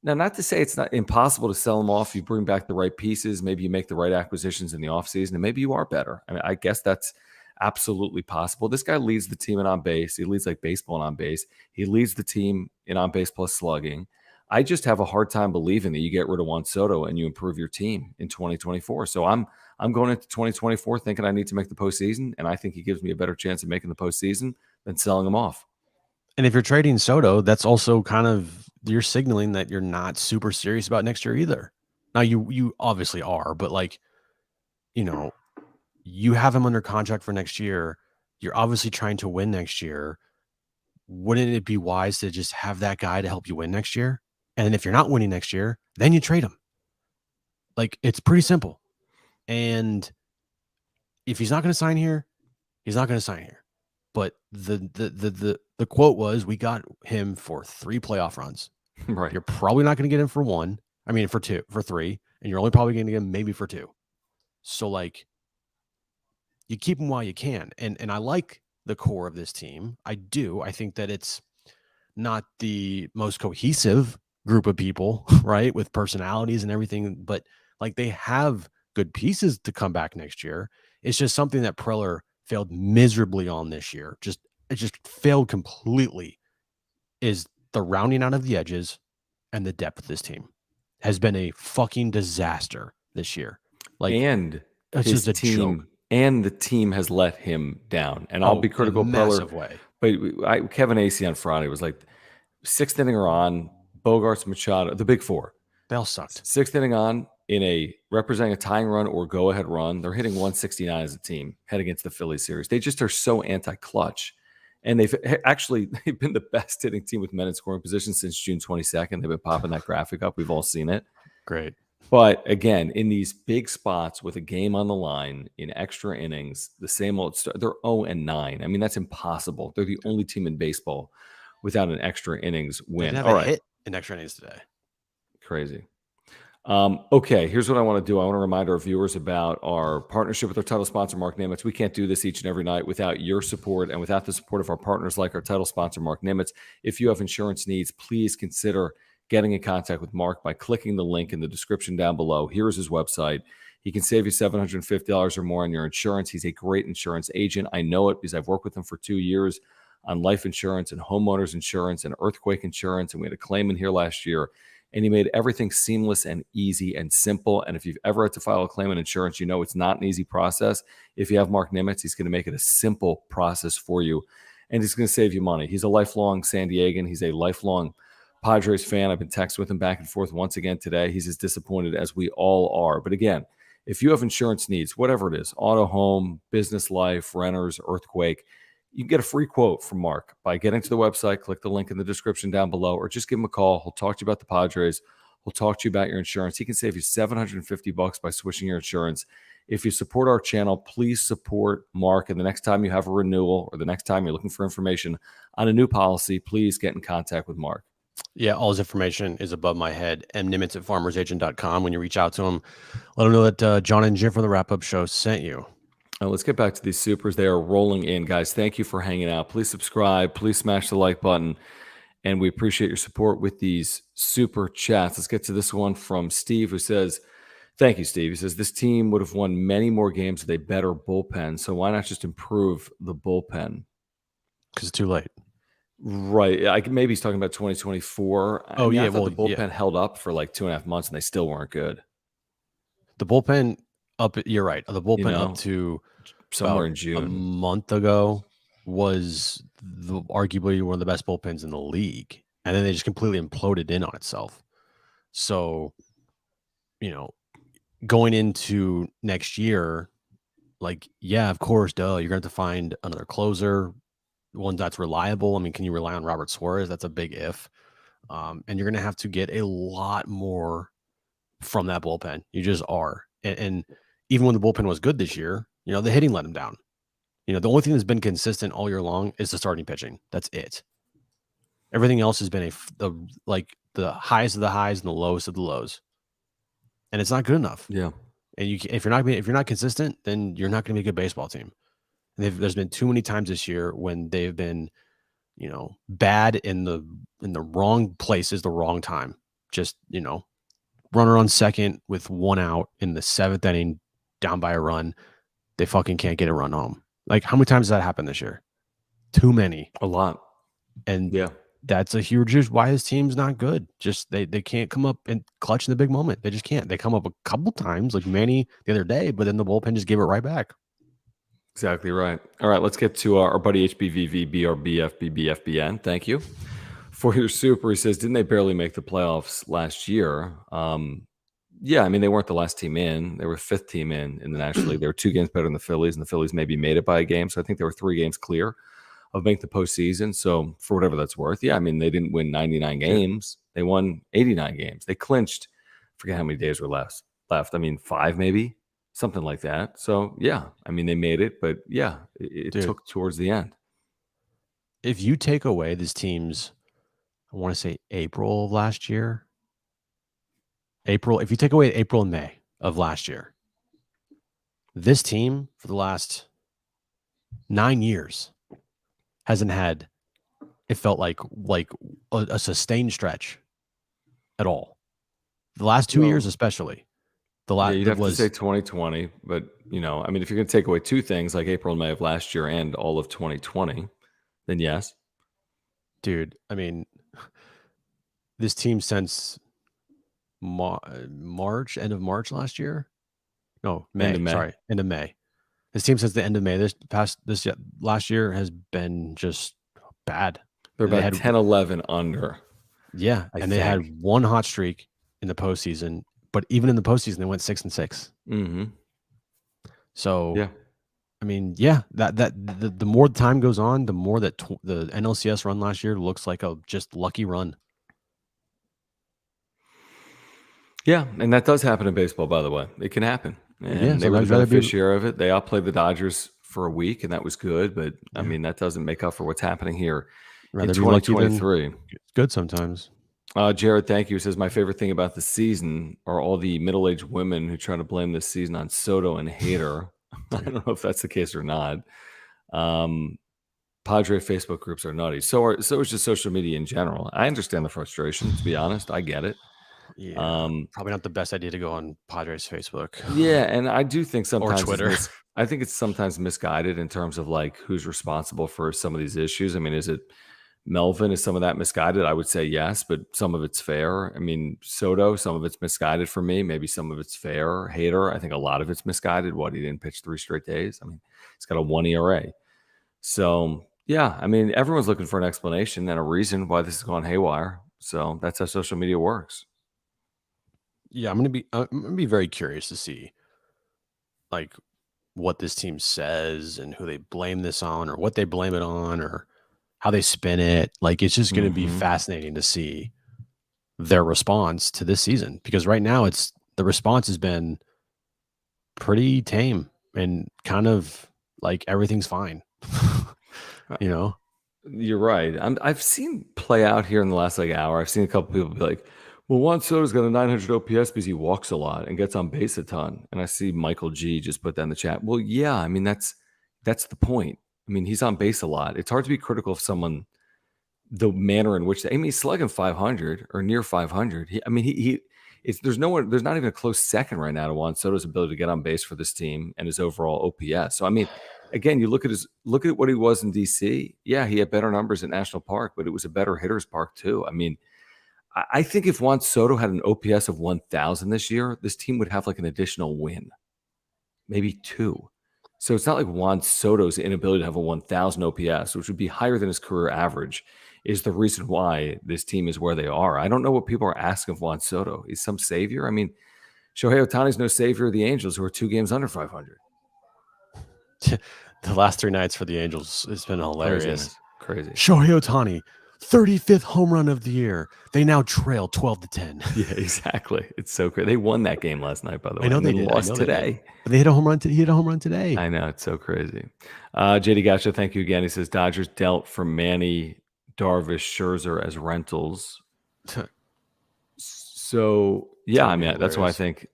A: Now, not to say it's not impossible to sell them off. You bring back the right pieces. Maybe you make the right acquisitions in the offseason, and maybe you are better. I mean, I guess that's absolutely possible. This guy leads the team in on base. He leads like baseball in on base. He leads the team in on base plus slugging. I just have a hard time believing that you get rid of Juan Soto and you improve your team in 2024. So I'm going into 2024 thinking I need to make the postseason, and I think he gives me a better chance of making the postseason than selling him off.
B: And if you're trading Soto, that's also kind of, you're signaling that you're not super serious about next year either. Now you obviously are, but like, you have him under contract for next year. You're obviously trying to win next year. Wouldn't it be wise to just have that guy to help you win next year? And if you're not winning next year, then you trade him. Like, it's pretty simple. And if he's not going to sign here, he's not going to sign here. But the quote was, we got him for 3 playoff runs.
A: Right.
B: You're probably not going to get him for 1. I mean, for 2, for 3, and you're only probably going to get him maybe for 2. So like, you keep him while you can. And I like the core of this team. I do. I think that it's not the most cohesive group of people, right, with personalities and everything, but like, they have good pieces to come back next year. It's just something that Preller failed miserably on this year. It just failed completely, is the rounding out of the edges, and the depth of this team has been a fucking disaster this year. Like,
A: and
B: it's
A: his
B: just a
A: team
B: joke.
A: and the team has let him down. And I'll be critical of
B: in a massive
A: Preller,
B: way.
A: but Kevin Acee on Friday was like, 6th inning or on, Bogarts, Machado, the big 4.
B: They all sucked.
A: 6th inning on, in a representing a tying run or go ahead run, they're hitting 169 as a team head against the Phillies series. They just are so anti-clutch. And they've been the best hitting team with men in scoring position since June 22nd. They've been popping that graphic up. We've all seen it.
B: Great.
A: But again, in these big spots with a game on the line in extra innings, the same old they're 0-9. I mean, that's impossible. They're the only team in baseball without an extra innings
B: They
A: win.
B: didn't have a hit in extra innings today.
A: Crazy. Okay, here's what I want to do. I want to remind our viewers about our partnership with our title sponsor, Mark Nimitz. We can't do this each and every night without your support and without the support of our partners like our title sponsor, Mark Nimitz. If you have insurance needs, please consider getting in contact with Mark by clicking the link in the description down below. Here's his website. He can save you $750 or more on your insurance. He's a great insurance agent. I know it because I've worked with him for 2 years on life insurance and homeowners insurance and earthquake insurance. And we had a claim in here last year. And he made everything seamless and easy and simple. And if you've ever had to file a claim on insurance, you know it's not an easy process. If you have Mark Nimitz, he's going to make it a simple process for you. And he's going to save you money. He's a lifelong San Diegan. He's a lifelong Padres fan. I've been texting with him back and forth once again today. He's as disappointed as we all are. But again, if you have insurance needs, whatever it is, auto, home, business life, renters, earthquake, you can get a free quote from Mark by getting to the website, click the link in the description down below, or just give him a call. He'll talk to you about the Padres. He'll talk to you about your insurance. He can save you $750 by switching your insurance. If you support our channel, please support Mark. And the next time you have a renewal or the next time you're looking for information on a new policy, please get in contact with Mark.
B: Yeah, all his information is above my head. mnimitz at farmersagent.com. When you reach out to him, let him know that John and Jim from the Wrap-Up Show sent you.
A: Let's get back to these supers. They are rolling in, guys. Thank you for hanging out. Please subscribe. Please smash the like button. And we appreciate your support with these super chats. Let's get to this one from Steve, who says, thank you, Steve. He says, this team would have won many more games with a better bullpen. So why not just improve the bullpen?
B: Because it's too late.
A: Right. Maybe he's talking about 2024.
B: Oh, yeah.
A: I thought the bullpen held up for like 2.5 months and they still weren't good.
B: The bullpen up, you're right. The bullpen up to
A: somewhere in June,
B: a month ago, was arguably one of the best bullpens in the league. And then they just completely imploded in on itself. So, going into next year, like, yeah, of course, you're going to have to find another closer, one that's reliable. I mean, can you rely on Robert Suarez? That's a big if. And you're going to have to get a lot more from that bullpen. You just are. And even when the bullpen was good this year, the hitting let him down. The only thing that's been consistent all year long is the starting pitching. That's it. Everything else has been the highest of the highs and the lowest of the lows, and it's not good enough.
A: Yeah.
B: And if you're not consistent, then you're not going to be a good baseball team. And there's been too many times this year when they've been, bad in the wrong places, the wrong time. Just runner on second with 1 out in the 7th inning, down by a run. They fucking can't get a run home. Like, how many times has that happened this year? Too many.
A: A lot.
B: And
A: yeah,
B: that's a huge reason why his team's not good. Just they can't come up and clutch in the big moment. They just can't. They come up a couple times, like Manny the other day, but then the bullpen just gave it right back.
A: Exactly right. All right, let's get to our buddy HBVV BRBFBBFBN. Thank you for your super. He says, didn't they barely make the playoffs last year? Yeah, I mean, they weren't the last team in. They were 5th team in the National League. They were 2 games better than the Phillies, and the Phillies maybe made it by a game. So I think they were 3 games clear of making the postseason. So for whatever that's worth, yeah, I mean, they didn't win 99 games. They won 89 games. They clinched, I forget how many days were left. I mean, 5 maybe, something like that. So yeah, I mean, they made it, but yeah, it took towards the end.
B: If you take away this team's, I want to say April of last year, if you take away April and May of last year, this team for the last 9 years hasn't had, it felt like a sustained stretch at all. The last 2 years, especially.
A: You'd have to say 2020, but I mean, if you're going to take away 2 things like April and May of last year and all of 2020, then yes.
B: Dude, I mean, this team since March, end of March last year? No, May. Sorry, end of May. This team since the end of May, last year has been just bad.
A: They're about 10-11 under.
B: Yeah, they had 1 hot streak in the postseason, but even in the postseason, they went 6-6.
A: Mm-hmm.
B: So, yeah, I mean, yeah, the more time goes on, the more that the NLCS run last year looks like a just lucky run.
A: Yeah, and that does happen in baseball, by the way. It can happen. And they were the beneficiary of it. They outplayed the Dodgers for a week, and that was good. But, I mean, that doesn't make up for what's happening here in 2023.
B: It's good sometimes.
A: Jared, thank you. Says, my favorite thing about the season are all the middle-aged women who try to blame this season on Soto and Hader. I don't know if that's the case or not. Padre Facebook groups are nutty. So is just social media in general. I understand the frustration, to be honest. I get it.
B: Yeah, probably not the best idea to go on Padres Facebook.
A: Yeah, and I do think sometimes
B: or Twitter.
A: I think it's sometimes misguided in terms of like who's responsible for some of these issues. I mean, is it Melvin? Is some of that misguided? I would say yes, but some of it's fair. I mean, Soto, some of it's misguided for me. Maybe some of it's fair. Hader, I think a lot of it's misguided. He didn't pitch 3 straight days. I mean, he's got a 1 ERA. So yeah, I mean, everyone's looking for an explanation and a reason why this has gone haywire. So that's how social media works.
B: Yeah, I'm gonna be very curious to see like what this team says and who they blame this on or what they blame it on or how they spin it. Like, it's just going to be fascinating to see their response to this season, because right now the response has been pretty tame and kind of like everything's fine.
A: You're right. I've seen play out here in the last hour. I've seen a couple people be like, well, Juan Soto's got a 900 OPS because he walks a lot and gets on base a ton. And I see Michael G just put that in the chat. Well, yeah, I mean, that's the point. I mean, he's on base a lot. It's hard to be critical of someone, the manner in which he's slugging 500 or near 500. There's not even a close second right now to Juan Soto's ability to get on base for this team and his overall OPS. So, I mean, again, you look at what he was in DC. Yeah, he had better numbers at National Park, but it was a better hitter's park too. I mean, I think if Juan Soto had an OPS of 1,000 this year, this team would have like an additional win, maybe 2. So it's not like Juan Soto's inability to have a 1,000 OPS, which would be higher than his career average, is the reason why this team is where they are. I don't know what people are asking of Juan Soto. He's some savior. I mean, Shohei Ohtani's no savior of the Angels, who are 2 games under 500.
B: The last 3 nights for the Angels, it's been hilarious.
A: Crazy.
B: Shohei Ohtani, 35th home run of the year. They now trail 12-10.
A: Yeah, exactly. It's so great. They won that game last night, by the way.
B: I know
A: and
B: they
A: then
B: did.
A: lost today.
B: But they hit a home run. He hit a home run today.
A: I know, it's so crazy. JD Gotcha, thank you again. He says Dodgers dealt for Manny, Darvish, Scherzer as rentals. So yeah, I mean that's why I think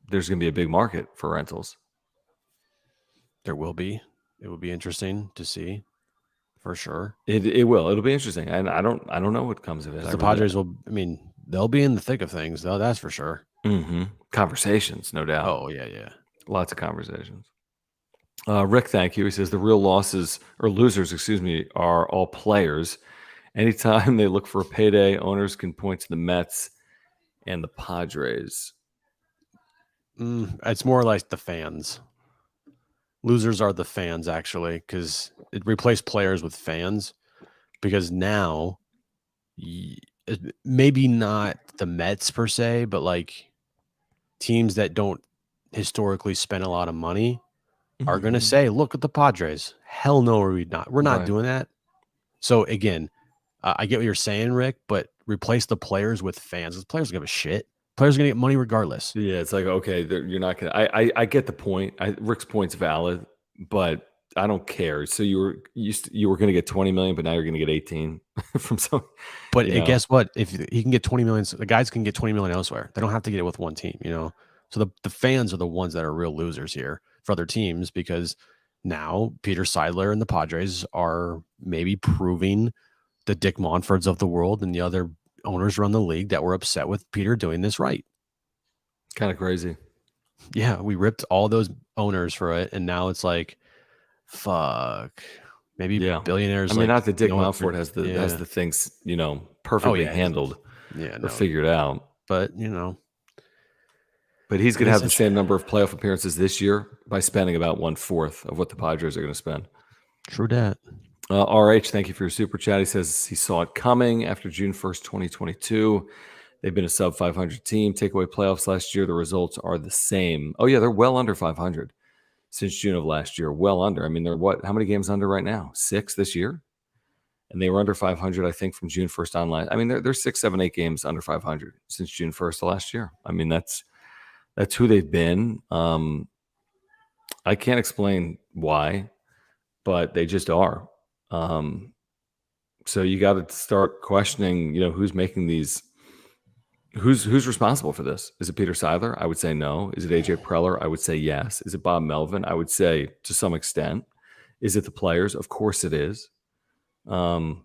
A: there's going to be a big market for rentals.
B: There will be. It will be interesting to see, for sure.
A: It will. It'll be interesting, and I don't know what comes of it.
B: The Padres will. I mean, they'll be in the thick of things, though. That's for sure.
A: Mm-hmm. Conversations, no doubt.
B: Oh yeah.
A: Lots of conversations. Rick, thank you. He says the real losers, are all players. Anytime they look for a payday, owners can point to the Mets and the Padres.
B: It's more like the fans. Losers are the fans, actually, because it replaced players with fans. Because now, maybe not the Mets per se, but like teams that don't historically spend a lot of money are going to say, look at the Padres. Hell no, we're not. We're not doing that. So again, I get what you're saying, Rick, but replace the players with fans. The players give a shit. Players are going to get money regardless.
A: Yeah, it's like, okay, you're not going to – I get the point. Rick's point's valid, but I don't care. So you were going to get 20 million, but now you're going to get 18 from some.
B: But guess what? If he can get 20 million, the guys can get 20 million elsewhere. They don't have to get it with one team, So the fans are the ones that are real losers here for other teams, because now Peter Seidler and the Padres are maybe proving the Dick Monforts of the world and the other owners around the league that were upset with Peter doing this right.
A: Kind of crazy.
B: Yeah, we ripped all those owners for it, and now it's like, fuck. Maybe billionaires.
A: I mean, not that Dick Monfort has the things perfectly handled, or figured out,
B: but
A: But he's going to have the same number of playoff appearances this year by spending about 1/4 of what the Padres are going to spend.
B: True that.
A: RH, thank you for your super chat. He says he saw it coming after June 1st, 2022. They've been a sub 500 team. Take away playoffs last year, the results are the same. Oh, yeah, they're well under 500 since June of last year. Well under. I mean, they're how many games under right now? 6 this year? And they were under 500, I think, from June 1st on last. I mean, they're 6, 7, 8 games under 500 since June 1st of last year. I mean, that's who they've been. I can't explain why, but they just are. So you got to start questioning, who's making these. Who's responsible for this? Is it Peter Seidler? I would say no. Is it AJ Preller? I would say yes. Is it Bob Melvin? I would say to some extent. Is it the players? Of course it is. I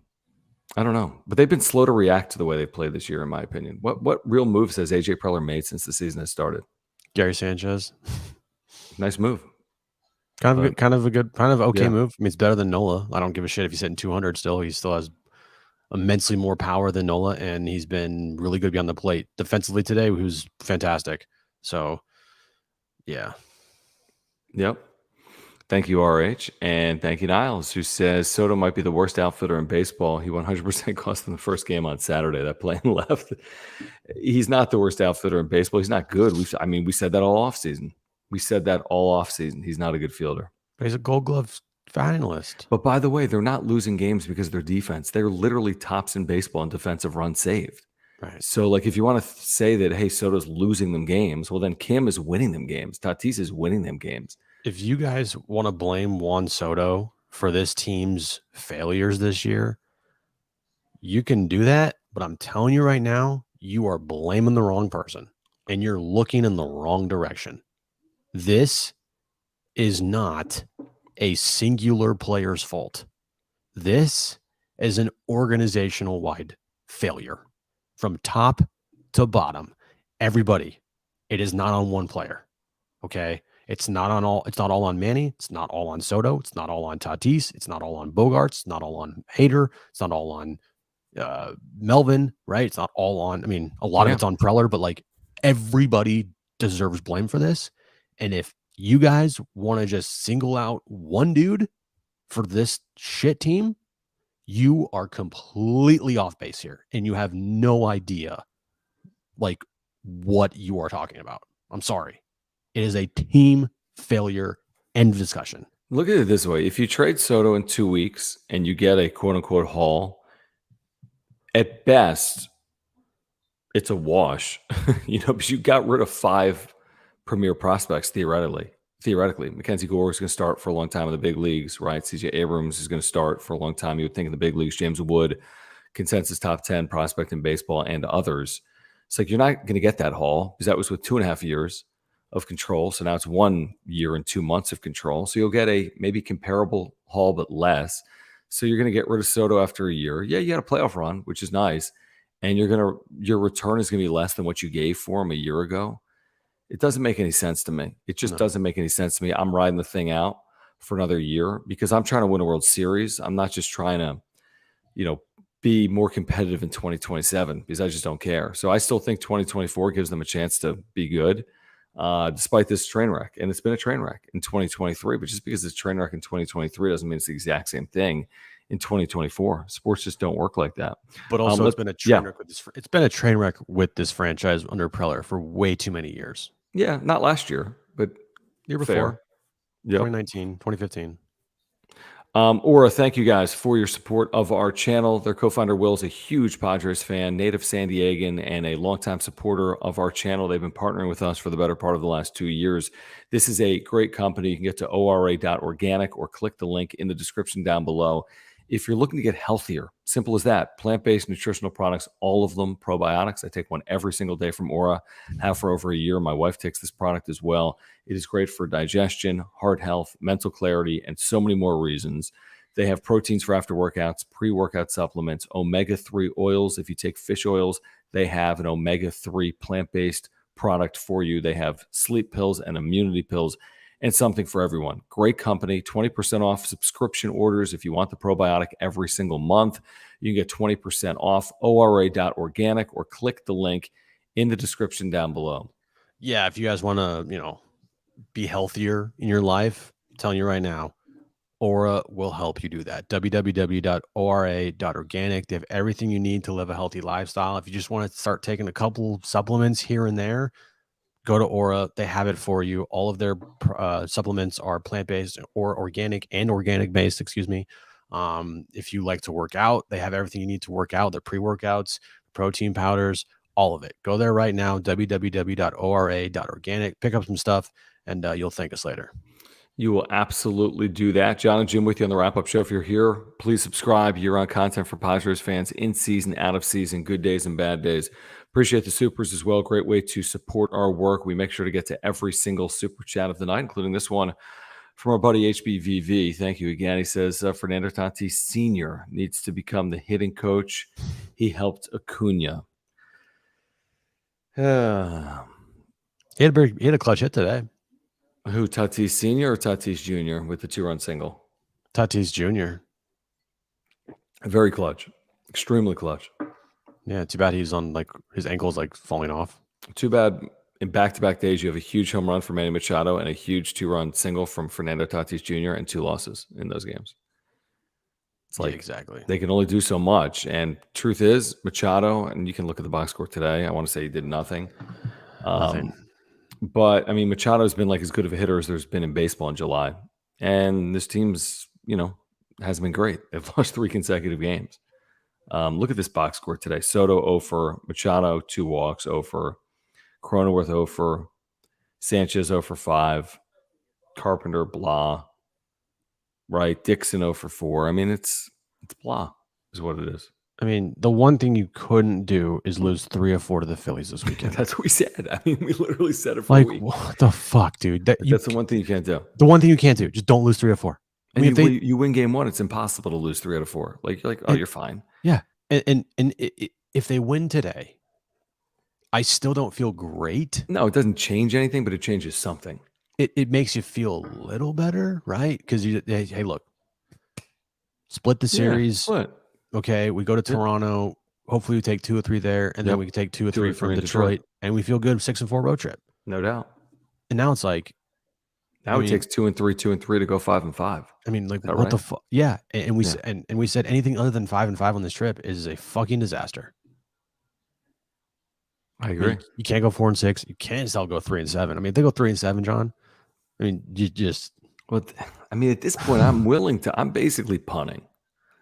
A: don't know, but they've been slow to react to the way they've played this year, in my opinion. What real moves has AJ Preller made since the season has started?
B: Gary Sanchez.
A: Nice move.
B: Kind of okay move. I mean, it's better than Nola. I don't give a shit if he's hitting 200 still. He still has immensely more power than Nola, and he's been really good beyond the plate. Defensively today, he was fantastic. So, yeah.
A: Yep. Thank you, RH. And thank you, Niles, who says Soto might be the worst outfielder in baseball. He 100% cost them the first game on Saturday, that plane left. He's not the worst outfielder in baseball. He's not good. We said that all offseason. He's not a good fielder.
B: But he's a Gold Glove finalist.
A: But by the way, they're not losing games because of their defense. They're literally tops in baseball in defensive runs saved.
B: Right.
A: So, like, if you want to say that, hey, Soto's losing them games, well, then Kim is winning them games. Tatis is winning them games.
B: If you guys want to blame Juan Soto for this team's failures this year, you can do that. But I'm telling you right now, you are blaming the wrong person and you're looking in the wrong direction. This is not a singular player's fault. This is an organizational wide failure from top to bottom. Everybody, it is not on one player. Okay. It's not all on Manny. It's not all on Soto. It's not all on Tatis. It's not all on Bogarts. It's not all on Hader. It's not all on Melvin, right? It's not all on, a lot of it's on Preller, but like everybody deserves blame for this. And if you guys want to just single out one dude for this shit team, you are completely off base here and you have no idea like what you are talking about. I'm sorry. It is a team failure. End of discussion.
A: Look at it this way. If you trade Soto in 2 weeks and you get a quote unquote haul, At best, it's a wash, because you got rid of 5 premier prospects theoretically. Mackenzie Gore is going to start for a long time in the big leagues, right? CJ Abrams is going to start for a long time. You would think in the big leagues. James Wood, consensus top 10 prospect in baseball, and others. It's like you're not going to get that haul because that was with 2.5 years of control. So now it's 1 year and 2 months of control. So you'll get a maybe comparable haul, but less. So you're going to get rid of Soto after a year. Yeah, you had a playoff run, which is nice. And your return is going to be less than what you gave for him a year ago. It doesn't make any sense to me. It just doesn't make any sense to me. I'm riding the thing out for another year because I'm trying to win a World Series. I'm not just trying to, be more competitive in 2027 because I just don't care. So I still think 2024 gives them a chance to be good, despite this train wreck. And it's been a train wreck in 2023, but just because it's a train wreck in 2023 doesn't mean it's the exact same thing in 2024. Sports just don't work like that.
B: But also, it's been a train wreck with this. It's been a train wreck with this franchise under Preller for way too many years.
A: Yeah, not last year, but
B: year before,
A: yep.
B: 2019, 2015.
A: Aura, thank you guys for your support of our channel. Their co-founder Will is a huge Padres fan, native San Diegan, and a longtime supporter of our channel. They've been partnering with us for the better part of the last 2 years. This is a great company. You can get to ora.organic or click the link in the description down below. If you're looking to get healthier, simple as that, plant-based nutritional products, all of them probiotics. I take one every single day from Aura, have for over a year. My wife takes this product as well. It is great for digestion, heart health, mental clarity, and so many more reasons. They have proteins for after workouts, pre-workout supplements, omega-3 oils. If you take fish oils, they have an omega-3 plant-based product for you. They have sleep pills and immunity pills, and something for everyone. Great company, 20% off subscription orders. If you want the probiotic every single month, you can get 20% off ora.organic or click the link in the description down below.
B: Yeah, if you guys want to, be healthier in your life, I'm telling you right now, Aura will help you do that. www.ora.organic. They have everything you need to live a healthy lifestyle. If you just want to start taking a couple supplements here and there, go to Aura. They have it for you. All of their supplements are plant-based or organic and organic-based, excuse me. If you like to work out, they have everything you need to work out. Their pre-workouts, protein powders, all of it. Go there right now, www.ora.organic. Pick up some stuff, and you'll thank us later.
A: You will absolutely do that. John and Jim with you on the wrap-up show. If you're here, please subscribe. Year-round content for Padres fans, in season, out of season, good days and bad days. Appreciate the supers as well. Great way to support our work. We make sure to get to every single super chat of the night, including this one from our buddy HBVV. Thank you again. He says, Fernando Tatis Sr. needs to become the hitting coach. He helped Acuna.
B: He had a clutch hit today.
A: Who, Tatis Sr. or Tatis Jr. with the 2-run single?
B: Tatis Jr.
A: Very clutch. Extremely clutch.
B: Yeah, too bad he's on, his ankle's, falling off.
A: Too bad in back-to-back days you have a huge home run from Manny Machado and a huge 2-run single from Fernando Tatis Jr. and 2 losses in those games. It's like
B: exactly.
A: They can only do so much. And truth is, Machado, and you can look at the box score today, I want to say he did nothing.
B: Nothing.
A: But, Machado's been as good of a hitter as there's been in baseball in July. And this team's, hasn't been great. They've lost 3 consecutive games. Look at this box score today. Soto 0 for, Machado 2 walks 0 for, Cronenworth 0 for, Sanchez 0 for 5, Carpenter, blah. Right? Dixon 0 for 4. It's blah is what it is.
B: The one thing you couldn't do is lose 3 or 4 to the Phillies this weekend.
A: That's what we said. We literally said it for a week.
B: What the fuck, dude?
A: That's the one thing you can't do.
B: The one thing you can't do. Just don't lose 3 or 4.
A: And you win game 1, it's impossible to lose 3 out of 4. You're fine.
B: Yeah. And if they win today, I still don't feel great.
A: No, it doesn't change anything, but it changes something.
B: It makes you feel a little better, right? Because hey, look, split the series.
A: Yeah, split.
B: Okay, we go to Toronto. Hopefully, we take 2 or 3 there, and then we can take 2 or 3 from Detroit, and we feel good. 6-4 road trip,
A: no doubt.
B: And now it's it
A: takes 2 and 3, 2 and 3 to go 5 and 5.
B: What the fuck? Yeah, and we said we said anything other than 5 and 5 on this trip is a fucking disaster.
A: I agree.
B: You can't go 4 and 6. You can't still go 3 and 7. If they go 3 and 7, John, you just.
A: Well, at this point, I'm basically punting.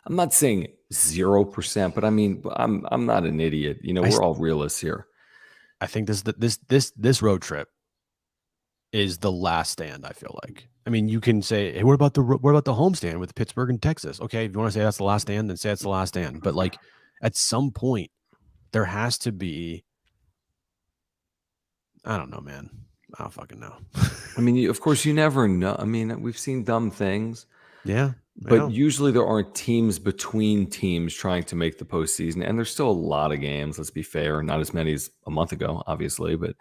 A: I'm not saying 0%, but I mean, I'm not an idiot. We're all realists here.
B: I think this road trip is the last stand. I feel like. I mean, you can say, "Hey, what about the homestand with Pittsburgh and Texas?" Okay, if you want to say that's the last stand, then say it's the last stand. But like, at some point, there has to be. I don't know, man. I don't fucking know.
A: I mean, of course, you never know. I mean, we've seen dumb things.
B: Yeah,
A: but usually there aren't teams between teams trying to make the postseason, and there's still a lot of games. Let's be fair, not as many as a month ago, obviously, but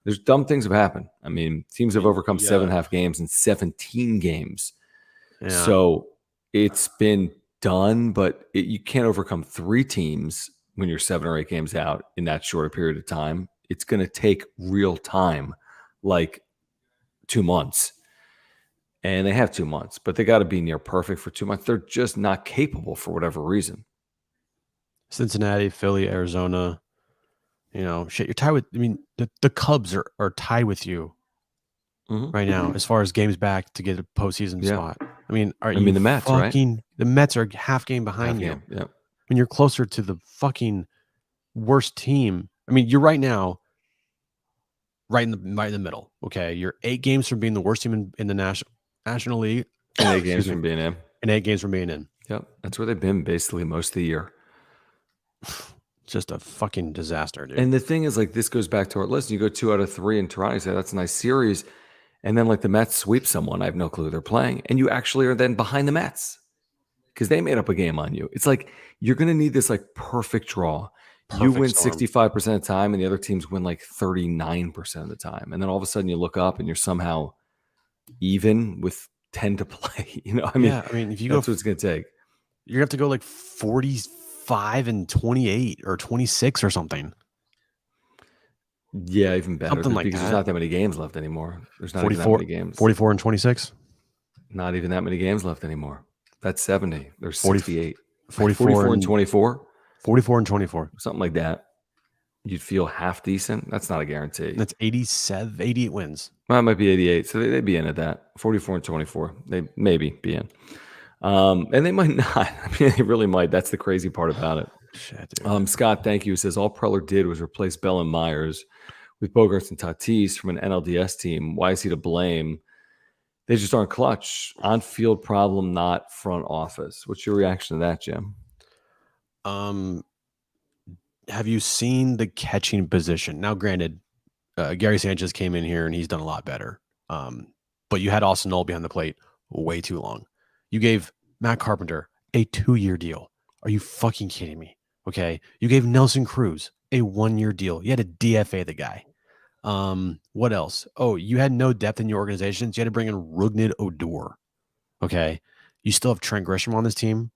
A: there's dumb things have happened. I mean, teams have overcome 7.5 games in 17 games, so it's been done. But you can't overcome 3 teams when you're 7 or 8 games out in that short a period of time. It's going to take real time, like 2 months. And they have 2 months, but they got to be near perfect for 2 months. They're just not capable for whatever reason.
B: Cincinnati, Philly, Arizona, shit, you're tied with. I mean, the Cubs are tied with you right now as far as games back to get a postseason spot. I mean, the Mets, right? The Mets are half game behind you.
A: Yeah.
B: I mean, you're closer to the fucking worst team. I mean, you're right now, right in the middle. Okay, you're 8 games from being the worst team in the National League.
A: And 8 games from being in.
B: And 8 games from being in.
A: Yep, that's where they've been basically most of the year.
B: Just a fucking disaster, dude.
A: And the thing is, like, this goes back to our list. You go 2 out of 3 in Toronto. You say that's a nice series, and then like the Mets sweep someone. I have no clue who they're playing, and you actually are then behind the Mets because they made up a game on you. It's like you're going to need this like perfect draw. You win 65% of the time, and the other teams win like 39% of the time, and then all of a sudden you look up and you're somehow even with 10 to play. I mean,
B: if you
A: that's what it's going to take.
B: You have to go like 45 and 28 or 26 or something.
A: Yeah, even better.
B: Something like
A: because
B: that.
A: There's not that many games left anymore. There's not
B: 44,
A: even that many games.
B: 44 and 26?
A: Not even that many games left anymore. That's 70. There's 68.
B: 44
A: and 24?
B: 44 and 24.
A: Something like that. You'd feel half decent. That's not a guarantee.
B: That's 88 wins.
A: Well, it might be 88. So they'd be in at that. 44 and 24. They maybe be in. And they might not. I mean, they really might. That's the crazy part about it.
B: Shit, dude.
A: Scott, thank you. Says all Preller did was replace Bell and Myers with Bogarts and Tatis from an NLDS team. Why is he to blame? They just aren't clutch. On-field problem, not front office. What's your reaction to that, Jim?
B: Have you seen the catching position? Now, granted, Gary Sanchez came in here and he's done a lot better. But you had Austin Knoll behind the plate way too long. You gave Matt Carpenter a 2-year deal. Are you fucking kidding me? Okay. You gave Nelson Cruz a 1-year deal. You had to DFA the guy. What else? Oh, you had no depth in your organizations. You had to bring in Rugnid Odor. Okay. You still have Trent Grisham on this team.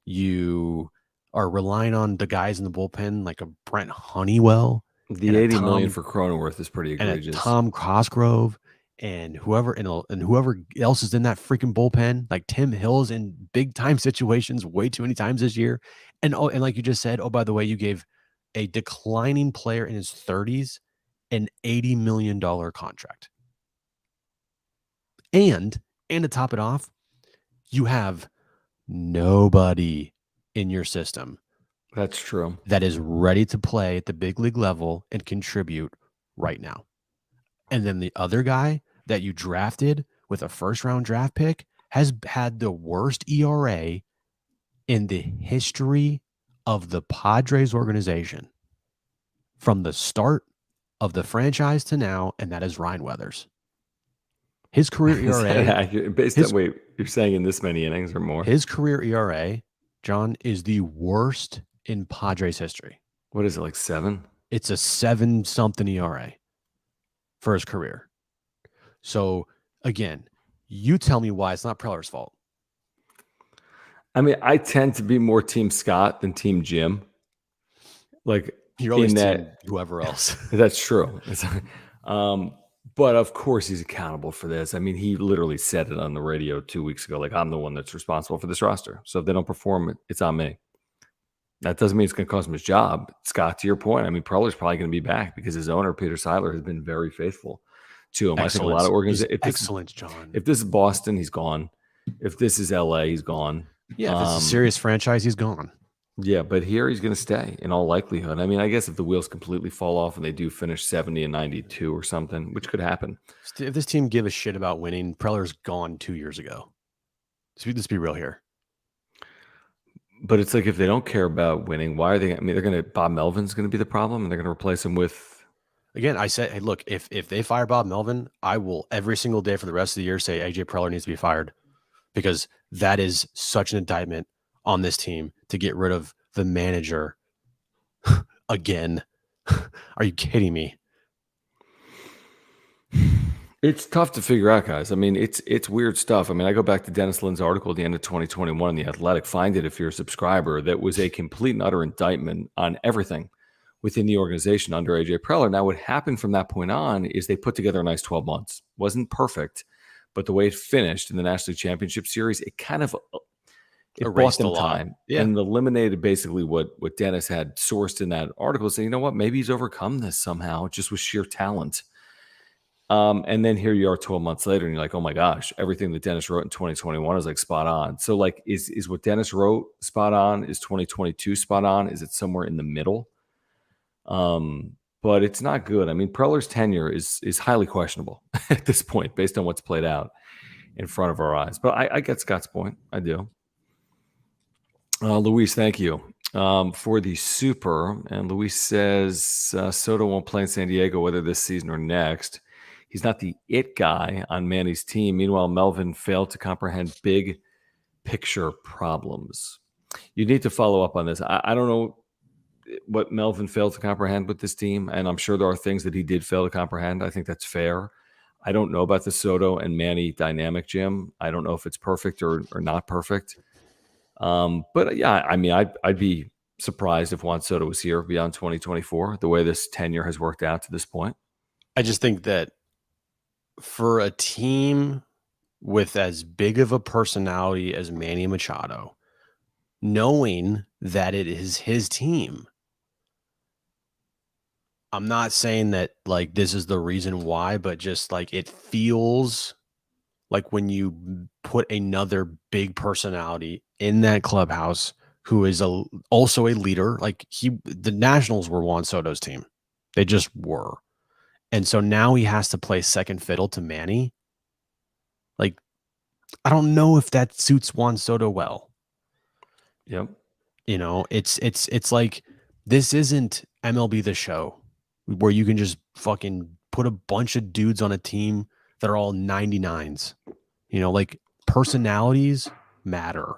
B: You are relying on the guys in the bullpen like a Brent Honeywell.
A: The $80 million for Cronenworth is pretty egregious.
B: And Tom Cosgrove and whoever else is in that freaking bullpen, like Tim Hill's in big time situations way too many times this year. And like you just said, oh, by the way, you gave a declining player in his 30s an $80 million contract. And to top it off, you have nobody in your system.
A: That's true.
B: That is ready to play at the big league level and contribute right now. And then the other guy that you drafted with a first-round draft pick has had the worst ERA in the history of the Padres organization from the start of the franchise to now, and that is Ryan Weathers. His career ERA...
A: wait, you're saying in this many innings or more?
B: His career ERA, John, is the worst in Padres history.
A: What is it, like 7?
B: It's a 7-something ERA for his career. So, again, you tell me why it's not Preller's fault.
A: I mean, I tend to be more Team Scott than Team Jim. Like,
B: you're always team whoever else.
A: That's true. But of course he's accountable for this. I mean, he literally said it on the radio 2 weeks ago. Like, I'm the one that's responsible for this roster. So if they don't perform, it's on me. That doesn't mean it's going to cost him his job. Scott, to your point, I mean, Preller's probably going to be back because his owner, Peter Seiler, has been very faithful to him.
B: Excellent.
A: I think a lot of organizations.
B: Excellent, John.
A: If this is Boston, he's gone. If this is LA, he's gone.
B: Yeah, if it's a serious franchise, he's gone.
A: Yeah, but here he's going to stay in all likelihood. I mean, I guess if the wheels completely fall off and they do finish 70 and 92 or something, which could happen.
B: If this team give a shit about winning, Preller's gone 2 years ago. Let's be real here.
A: But it's like if they don't care about winning, why are they? I mean, Bob Melvin's going to be the problem, and they're going to replace him with.
B: Again, I said, hey, look, if they fire Bob Melvin, I will every single day for the rest of the year say AJ Preller needs to be fired, because that is such an indictment on this team to get rid of the manager again. Are you kidding me?
A: It's tough to figure out, guys. I mean, it's weird stuff. I mean, I go back to Dennis Lynn's article at the end of 2021 in The Athletic. Find it if you're a subscriber. That was a complete and utter indictment on everything within the organization under AJ Preller. Now, what happened from that point on is they put together a nice 12 months. Wasn't perfect, but the way it finished in the National League Championship Series, it kind of bought them time and eliminated basically what Dennis had sourced in that article, saying, you know what, maybe he's overcome this somehow just with sheer talent. And then here you are 12 months later, and you're like, oh my gosh, everything that Dennis wrote in 2021 is like spot on. So like, is what Dennis wrote spot on? Is 2022 spot on? Is it somewhere in the middle? But it's not good. I mean, Preller's tenure is highly questionable at this point, based on what's played out in front of our eyes. But I get Scott's point. I do. Luis, thank you for the super. And Luis says Soto won't play in San Diego, whether this season or next. He's not the it guy on Manny's team. Meanwhile, Melvin failed to comprehend big picture problems. You need to follow up on this. I don't know what Melvin failed to comprehend with this team, and I'm sure there are things that he did fail to comprehend. I think that's fair. I don't know about the Soto and Manny dynamic, Jim. I don't know if it's perfect or not perfect. But yeah, I mean, I'd be surprised if Juan Soto was here beyond 2024, the way this tenure has worked out to this point.
B: I just think that for a team with as big of a personality as Manny Machado, knowing that it is his team, I'm not saying that like this is the reason why, but just like it feels like when you put another big personality in that clubhouse who is also a leader, like the Nationals were Juan Soto's team. They just were. And so now he has to play second fiddle to Manny. Like, I don't know if that suits Juan Soto well.
A: Yep.
B: You know, it's like, this isn't MLB The Show where you can just fucking put a bunch of dudes on a team that are all 99s. You know, like personalities matter.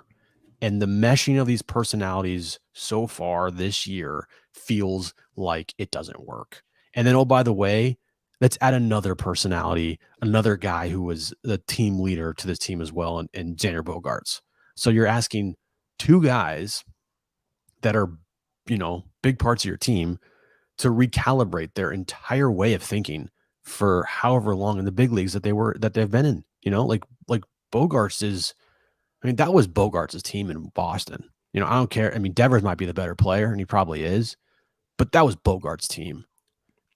B: And the meshing of these personalities so far this year feels like it doesn't work. And then, oh, by the way, let's add another personality, another guy who was the team leader to this team as well, and Xander Bogaerts. So you're asking two guys that are, you know, big parts of your team to recalibrate their entire way of thinking for however long in the big leagues that they've been in. You know, like Bogaerts is, I mean, that was Bogaerts' team in Boston. You know, I don't care. I mean, Devers might be the better player, and he probably is, but that was Bogaerts' team.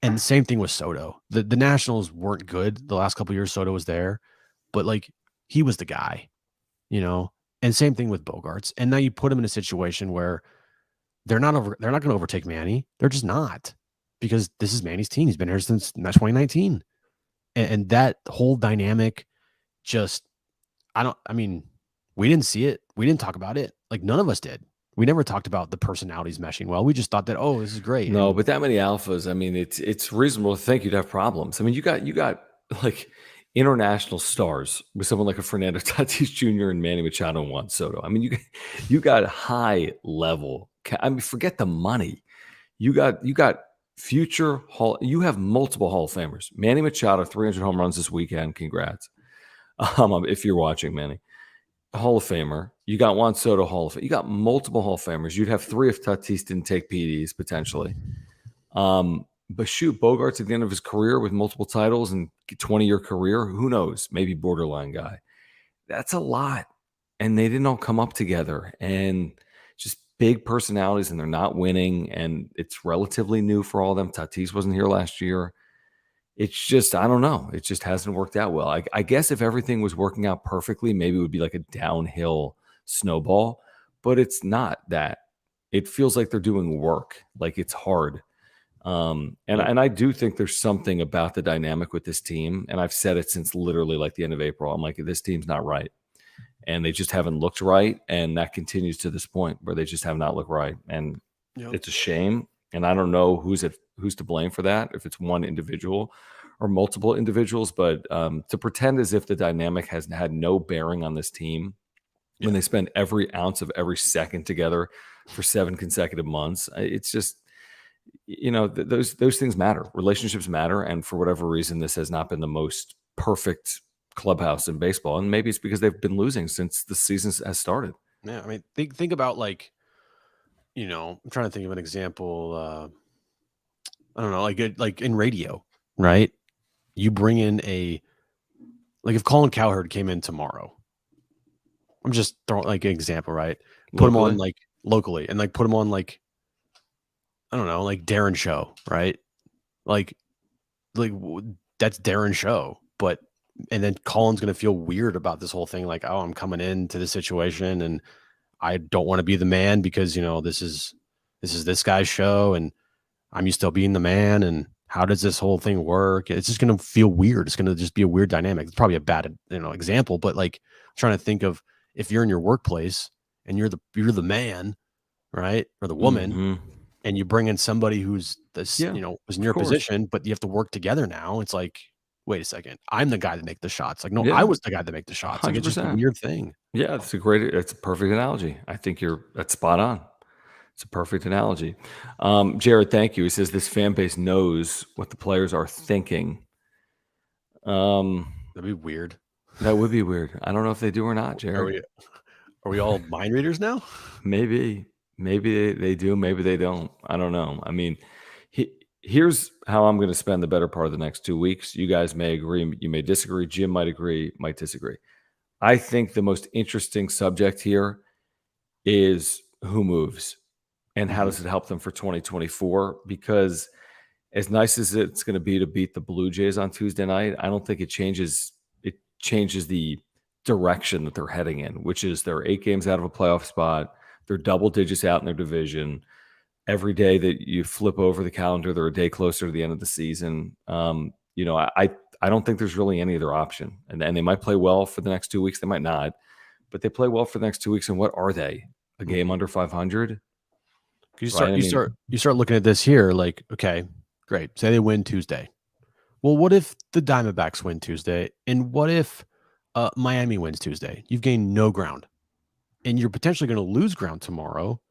B: And the same thing with Soto. The Nationals weren't good the last couple of years. Soto was there, but like he was the guy, you know. And same thing with Bogaerts. And now you put him in a situation where they're not going to overtake Manny. They're just not, because this is Manny's team. He's been here since 2019, and that whole dynamic just we didn't see it. We didn't talk about it. Like none of us did. We never talked about the personalities meshing well. We just thought that, oh, this is great.
A: No, but that many alphas, I mean, it's reasonable to think you'd have problems. I mean, you got like international stars with someone like a Fernando Tatis Jr. and Manny Machado and Juan Soto. I mean, you got high level. I mean, forget the money. You got future Hall. You have multiple Hall of Famers. Manny Machado, 300 home runs this weekend. Congrats. If you're watching, Manny. Hall of Famer. You got Juan Soto, Hall of Fame. You got multiple Hall of Famers. You'd have three if Tatis didn't take PDs potentially. But shoot, Bogaerts at the end of his career with multiple titles and 20-year career, who knows? Maybe borderline guy. That's a lot. And they didn't all come up together. And just big personalities, and they're not winning. And it's relatively new for all of them. Tatis wasn't here last year. It's just, I don't know. It just hasn't worked out well. I guess if everything was working out perfectly, maybe it would be like a downhill snowball, but it's not that. It feels like they're doing work, like it's hard. And I do think there's something about the dynamic with this team, and I've said it since literally like the end of April. I'm like, this team's not right, and they just haven't looked right, and that continues to this point where they just have not looked right, and it's a shame. And I don't know who's to blame for that, if it's one individual or multiple individuals, but to pretend as if the dynamic has had no bearing on this team when they spend every ounce of every second together for 7 consecutive months, it's just, those things matter. Relationships matter, and for whatever reason, this has not been the most perfect clubhouse in baseball, and maybe it's because they've been losing since the season has started.
B: Yeah, I mean, think about like, I'm trying to think of an example. I don't know, like in radio, right? You bring in like if Colin Cowherd came in tomorrow, I'm just throwing like an example, right? Put him on like locally, and like put him on like, I don't know, like Darren Show, right? Like that's Darren Show, and then Colin's gonna feel weird about this whole thing, like, oh, I'm coming into the situation and I don't want to be the man because this is this guy's show and I'm used to being the man, and how does this whole thing work? It's just gonna feel weird. It's gonna just be a weird dynamic. It's probably a bad example, but like I'm trying to think of if you're in your workplace and you're the man, right, or the woman, and you bring in somebody who's this, was in your position, but you have to work together now. It's like, wait a second, I'm the guy that make the shots. Like, no, I was the guy that make the shots. 100%. Like, it's just a weird thing.
A: Yeah, it's a perfect analogy. I think that's spot on. It's a perfect analogy. Jared, thank you. He says this fan base knows what the players are thinking.
B: That'd be weird.
A: That would be weird. I don't know if they do or not, Jared.
B: Are we all mind readers now?
A: Maybe they do. Maybe they don't. I don't know. I mean, here's how I'm going to spend the better part of the next 2 weeks. You guys may agree. You may disagree. Jim might agree, might disagree. I think the most interesting subject here is who moves and how does it help them for 2024? Because as nice as it's going to be to beat the Blue Jays on Tuesday night, I don't think it changes the direction that they're heading in, which is they're 8 games out of a playoff spot. They're double digits out in their division. Every day that you flip over the calendar, they're a day closer to the end of the season. I don't think there's really any other option. And they might play well for the next 2 weeks. They might not. But they play well for the next 2 weeks. And what are they? A game under 500?
B: You start looking at this here, like, okay, great. Say they win Tuesday. Well, what if the Diamondbacks win Tuesday? And what if Miami wins Tuesday? You've gained no ground. And you're potentially going to lose ground tomorrow.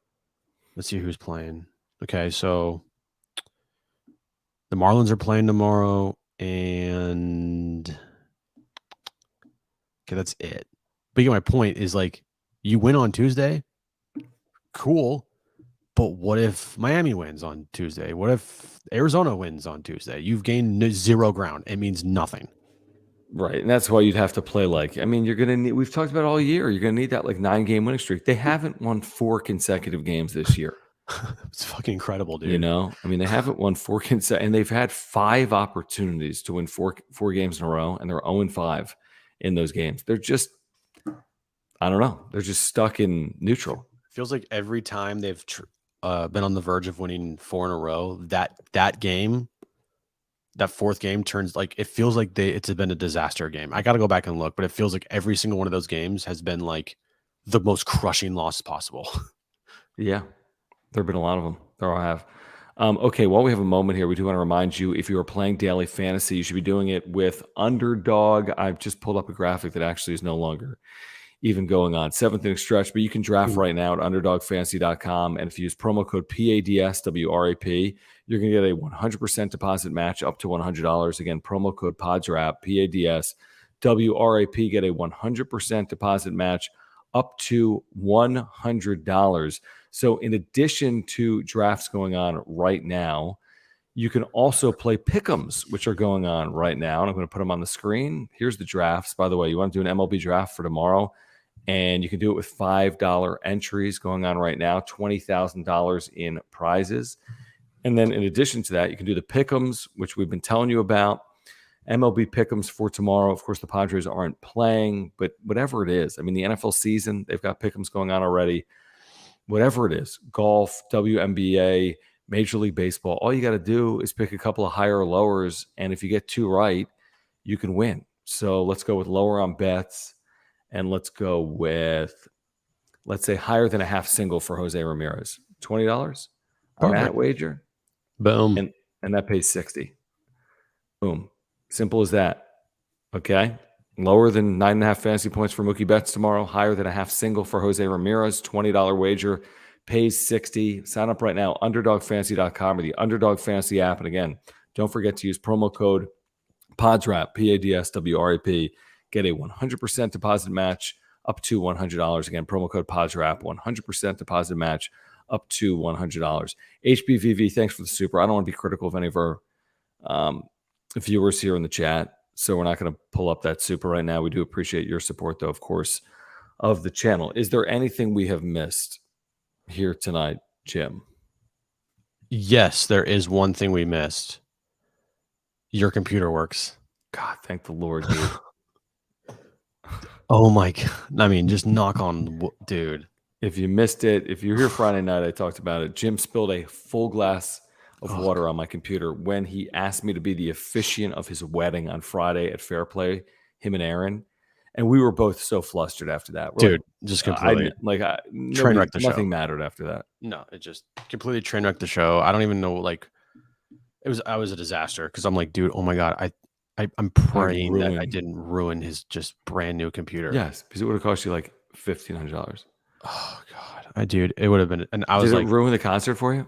B: Let's see who's playing. Okay, so the Marlins are playing tomorrow, and okay, that's it. But my point is, like, you win on Tuesday, cool. But what if Miami wins on Tuesday? What if Arizona wins on Tuesday? You've gained 0 ground. It means nothing.
A: Right. And that's why you'd have to play you're going to need, we've talked about all year, you're going to need that 9-game winning streak. They haven't won 4 consecutive games this year.
B: It's fucking incredible, dude.
A: They haven't won 4 consecutive, and they've had 5 opportunities to win 4 games in a row, and they're 0-5 in those games. They're just, I don't know. They're just stuck in neutral.
B: Feels like every time they've been on the verge of winning 4 in a row, that game, that 4th game turns it feels like it's been a disaster game. I got to go back and look, but it feels like every single one of those games has been like the most crushing loss possible.
A: Yeah, there have been a lot of them. There all have. Okay, while we have a moment here, we do want to remind you, if you are playing daily fantasy, you should be doing it with Underdog. I've just pulled up a graphic that actually is no longer even going on. 7th inning stretch, but you can draft right now at underdogfantasy.com. And if you use promo code PADSWRAP, you're going to get a 100% deposit match up to $100. Again, promo code PADSWRAP, PADSWRAP, get a 100% deposit match up to $100. So in addition to drafts going on right now, you can also play pick'ems, which are going on right now. And I'm going to put them on the screen. Here's the drafts. By the way, you want to do an MLB draft for tomorrow, and you can do it with $5 entries going on right now, $20,000 in prizes. And then in addition to that, you can do the pick'ems, which we've been telling you about. MLB pick'ems for tomorrow. Of course, the Padres aren't playing, but whatever it is, I mean, the NFL season, they've got pick'ems going on already. Whatever it is, golf, WNBA, Major League Baseball, all you got to do is pick a couple of higher or lowers, and if you get two right, you can win. So let's go with lower on bets, and let's go with, let's say, higher than a half single for Jose Ramirez. $20 on that wager.
B: Boom.
A: And that pays 60. Boom. Simple as that. Okay. Lower than 9.5 fantasy points for Mookie Betts tomorrow. Higher than a half single for Jose Ramirez. $20 wager. Pays 60. Sign up right now. UnderdogFantasy.com or the Underdog Fantasy app. And again, don't forget to use promo code PODSWRAP, PADSWRAP. Get a 100% deposit match up to $100. Again, promo code PODSWRAP. 100% deposit match up to $100. HBVV, thanks for the super. I don't want to be critical of any of our viewers here in the chat, so we're not going to pull up that super right now. We do appreciate your support, though, of course, of the channel. Is there anything we have missed here tonight, Jim?
B: Yes, there is one thing we missed. Your computer works.
A: God, thank the Lord, dude.
B: Oh my God. I mean, just knock on, dude.
A: If you missed it, if you're here Friday night, I talked about it. Jim spilled a full glass of water on my computer when he asked me to be the officiant of his wedding on Friday at Fair Play, him and Aaron. And we were both so flustered after that. We're
B: Dude, just completely
A: train wrecked the show. Nothing mattered after that.
B: No, it just completely train wrecked the show. I don't even know, I was a disaster because I'm like, dude, oh my God, I'm praying that I didn't ruin his just brand new computer.
A: Yes, because it would have cost you like $1,500.
B: Oh God, dude, it would have been. And I was like,
A: did it ruin the concert for you?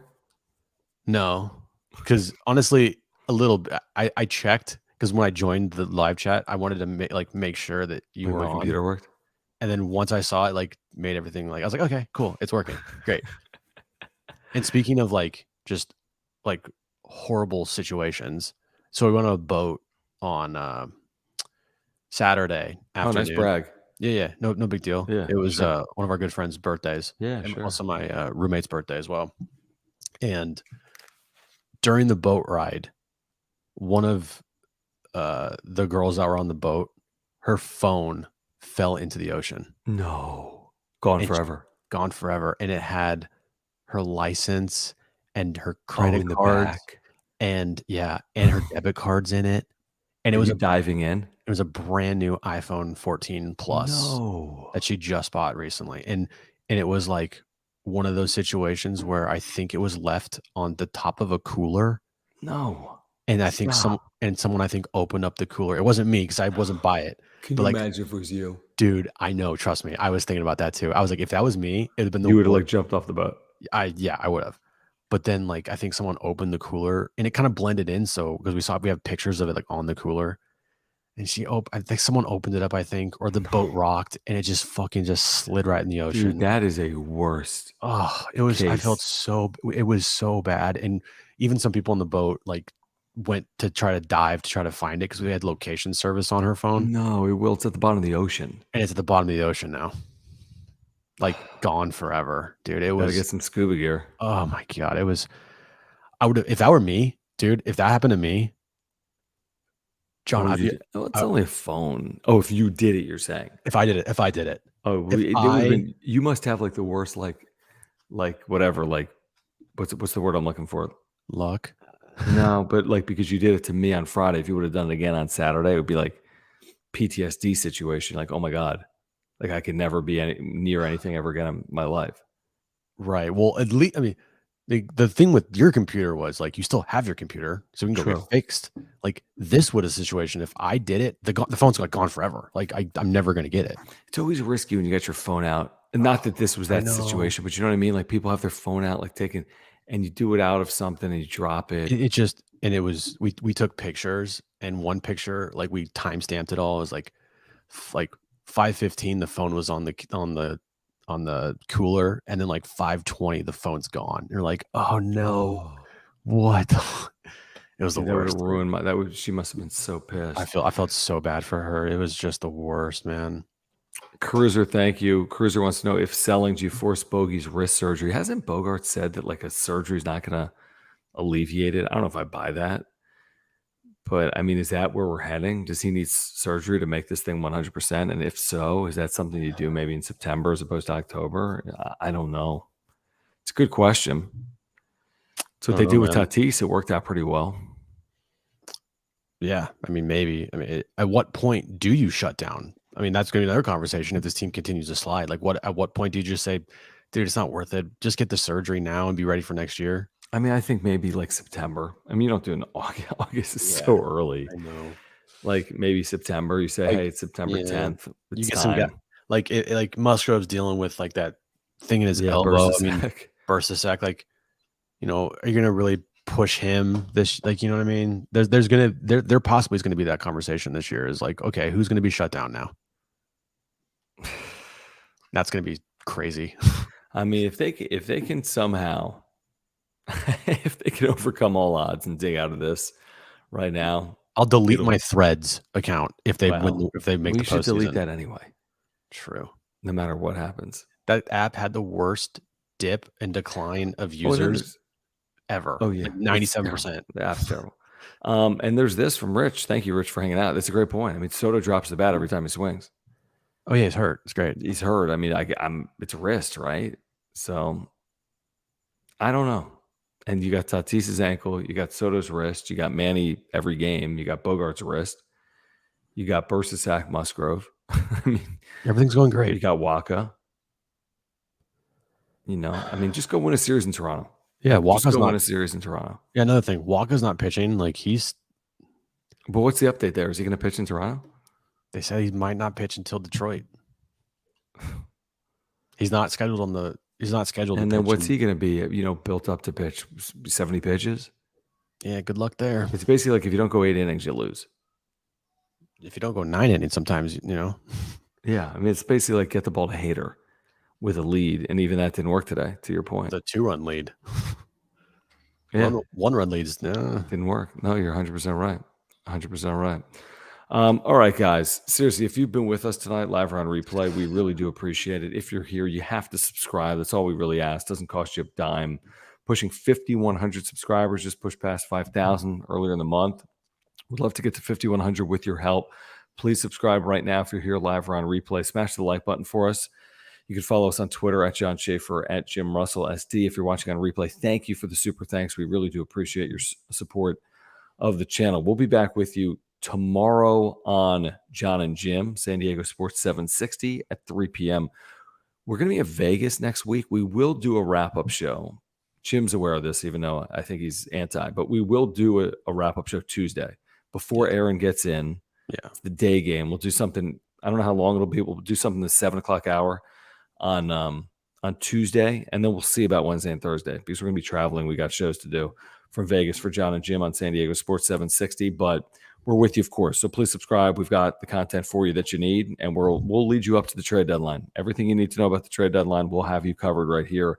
B: No, because honestly, a little bit. I checked because when I joined the live chat, I wanted to make sure that you were on.
A: Computer worked.
B: And then once I saw it, made everything I was like, okay, cool, it's working, great. And speaking of just horrible situations, so we went on a boat on Saturday afternoon.
A: Oh, nice brag.
B: Yeah, no big deal.
A: Yeah,
B: it was one of our good friends' birthdays.
A: Yeah,
B: and
A: sure.
B: Also my roommate's birthday as well. And during the boat ride, one of the girls that were on the boat, her phone fell into the ocean.
A: No, gone forever.
B: Gone forever, and it had her license and her credit cards, and her debit cards in it. And it was
A: diving in.
B: It was a brand new iPhone 14 Plus that she just bought recently, and it was one of those situations where I think it was left on the top of a cooler.
A: No,
B: and I think someone I think opened up the cooler. It wasn't me because I wasn't by it.
A: Can you imagine if it was you,
B: dude? I know. Trust me. I was thinking about that too. I was like, if that was me, it'd have been
A: you would have jumped off the boat.
B: I would have. But then I think someone opened the cooler and it kind of blended in. So because we have pictures of it on the cooler. And I think someone opened it up, or the boat rocked and it just fucking just slid right in the ocean.
A: Dude, that is a worst.
B: Oh, it was, I felt it was so bad. And even some people on the boat went to try to dive to try to find it because we had location service on her phone.
A: No, it's at the bottom of the ocean.
B: And it's at the bottom of the ocean now. Gone forever, dude. It was.
A: Gotta get some scuba gear.
B: Oh my God. It was, if that were me, dude, if that happened to me, John,
A: it's only a phone. Oh, if you did it, you're saying.
B: If I did it.
A: Oh, you must have the worst, whatever, what's the word I'm looking for?
B: Luck.
A: No, but because you did it to me on Friday. If you would have done it again on Saturday, it would be PTSD situation. Oh my God, I could never be near anything ever again in my life.
B: Right. Well, at least the thing with your computer was you still have your computer, so we can go get fixed. This would a situation if I did it, the phone's gone forever. I'm never gonna get it.
A: It's always risky when you get your phone out, and not that this was that situation, but you know what I mean. People have their phone out, taking, and you do it out of something and you drop it.
B: And it was we took pictures, and one picture we timestamped it all. It was 5:15. The phone was on the cooler, and then 5:20 the phone's gone. You're oh no, what? It was the worst.
A: That would have ruined she must have been so pissed.
B: I felt so bad for her. It was just the worst, man.
A: Cruiser, thank you. Cruiser wants to know if selling you forced Bogey's wrist surgery. Hasn't Bogart said that a surgery is not going to alleviate it? I don't know if I buy that, But I mean, is that where we're heading? Does he need surgery to make this thing 100%? And if so, is that something you do maybe in September as opposed to October? I don't know. It's a good question. It's what they do with Tatis. It worked out pretty well.
B: Yeah, I mean, maybe. I mean, at what point do you shut down? I mean, that's going to be another conversation if this team continues to slide. Like, at what point do you just say, dude, it's not worth it. Just get the surgery now and be ready for next year?
A: I mean, I think maybe like September. I mean, you don't do it in August. August is so early.
B: I know.
A: Like maybe September. You say, hey, it's September 10th. It's
B: you get
A: time.
B: some guy like Musgrove's dealing with like that thing in his elbow. I mean, Bursasac. Like, you know, are you going to really push him this? Like, you know what I mean? There possibly is going to be that conversation this year. Is like, okay, who's going to be shut down now? That's going to be crazy.
A: I mean, if they can somehow, if they can overcome all odds and dig out of this right now,
B: I'll delete my Threads account if they win, if they make the postseason. We should
A: delete that anyway.
B: True.
A: No matter what happens.
B: That app had the worst dip and decline of users ever.
A: Oh yeah,
B: like 97%.
A: The app's terrible. And there's this from Rich. Thank you, Rich, for hanging out. That's a great point. I mean, Soto drops the bat every time he swings.
B: Oh yeah, he's hurt. It's great.
A: He's hurt. I mean, it's a wrist, right? So I don't know. And you got Tatis's ankle, you got Soto's wrist, you got Manny every game, you got Bogart's wrist, you got Bursasac, Musgrove. I mean,
B: everything's going great.
A: You got Waka. You know, I mean, just go win a series in Toronto.
B: Yeah, Waka's
A: not win a series in Toronto.
B: Yeah, another thing, Waka's not pitching. Like
A: But what's the update there? Is he going to pitch in Toronto?
B: They said he might not pitch until Detroit. He's not scheduled.
A: And then what's he going to be? You know, built up to pitch 70 pitches.
B: Yeah, good luck there.
A: It's basically like if you don't go 8 innings, you lose.
B: If you don't go 9 innings, sometimes you know.
A: Yeah, I mean, it's basically like get the ball to Hader with a lead, and even that didn't work today. To your point,
B: the 2-run lead.
A: Yeah,
B: one-run leads
A: didn't work. No, you're 100% right. 100% right. All right, guys. Seriously, if you've been with us tonight, live or on replay, we really do appreciate it. If you're here, you have to subscribe. That's all we really ask. Doesn't cost you a dime. Pushing 5,100 subscribers, just pushed past 5,000 earlier in the month. We'd love to get to 5,100 with your help. Please subscribe right now if you're here live or on replay. Smash the like button for us. You can follow us on Twitter at John Schaefer, at Jim Russell SD. If you're watching on replay, thank you for the super thanks. We really do appreciate your support of the channel. We'll be back with you tomorrow on John and Jim, San Diego Sports 760 at 3 p.m. We're going to be in Vegas next week. We will do a wrap-up show. Jim's aware of this, even though I think he's anti, but we will do a wrap-up show Tuesday before Aaron gets in.
B: Yeah,
A: it's the day game. We'll do something. I don't know how long it'll be. We'll do something the 7 o'clock hour on Tuesday, and then we'll see about Wednesday and Thursday because we're going to be traveling. We got shows to do from Vegas for John and Jim on San Diego Sports 760, but we're with you, of course. So please subscribe. We've got the content for you that you need, and we'll lead you up to the trade deadline. Everything you need to know about the trade deadline, we'll have you covered right here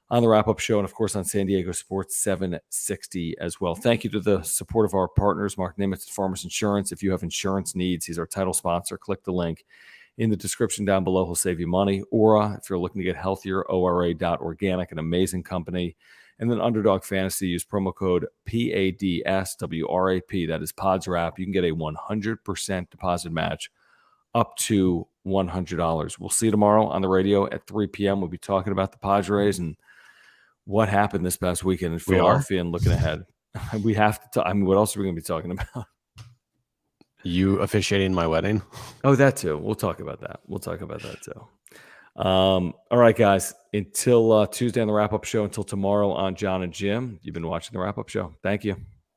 A: on the wrap-up show, and of course on San Diego Sports 760 as well. Thank you to the support of our partners, Mark Nimitz at Farmers Insurance. If you have insurance needs, he's our title sponsor. Click the link in the description down below. He'll save you money. Aura, if you're looking to get healthier, ORA.organic, an amazing company. And then Underdog Fantasy, use promo code PADSWRAP. That is Pods Wrap. You can get a 100% deposit match up to $100. We'll see you tomorrow on the radio at 3 p.m. We'll be talking about the Padres and what happened this past weekend in Philadelphia and looking ahead. We have to. I mean, what else are we going to be talking about?
B: You officiating my wedding?
A: Oh, that too. We'll talk about that. We'll talk about that too. All right, guys. Until Tuesday on the wrap-up show, until tomorrow on John and Jim, you've been watching the wrap-up show. Thank you.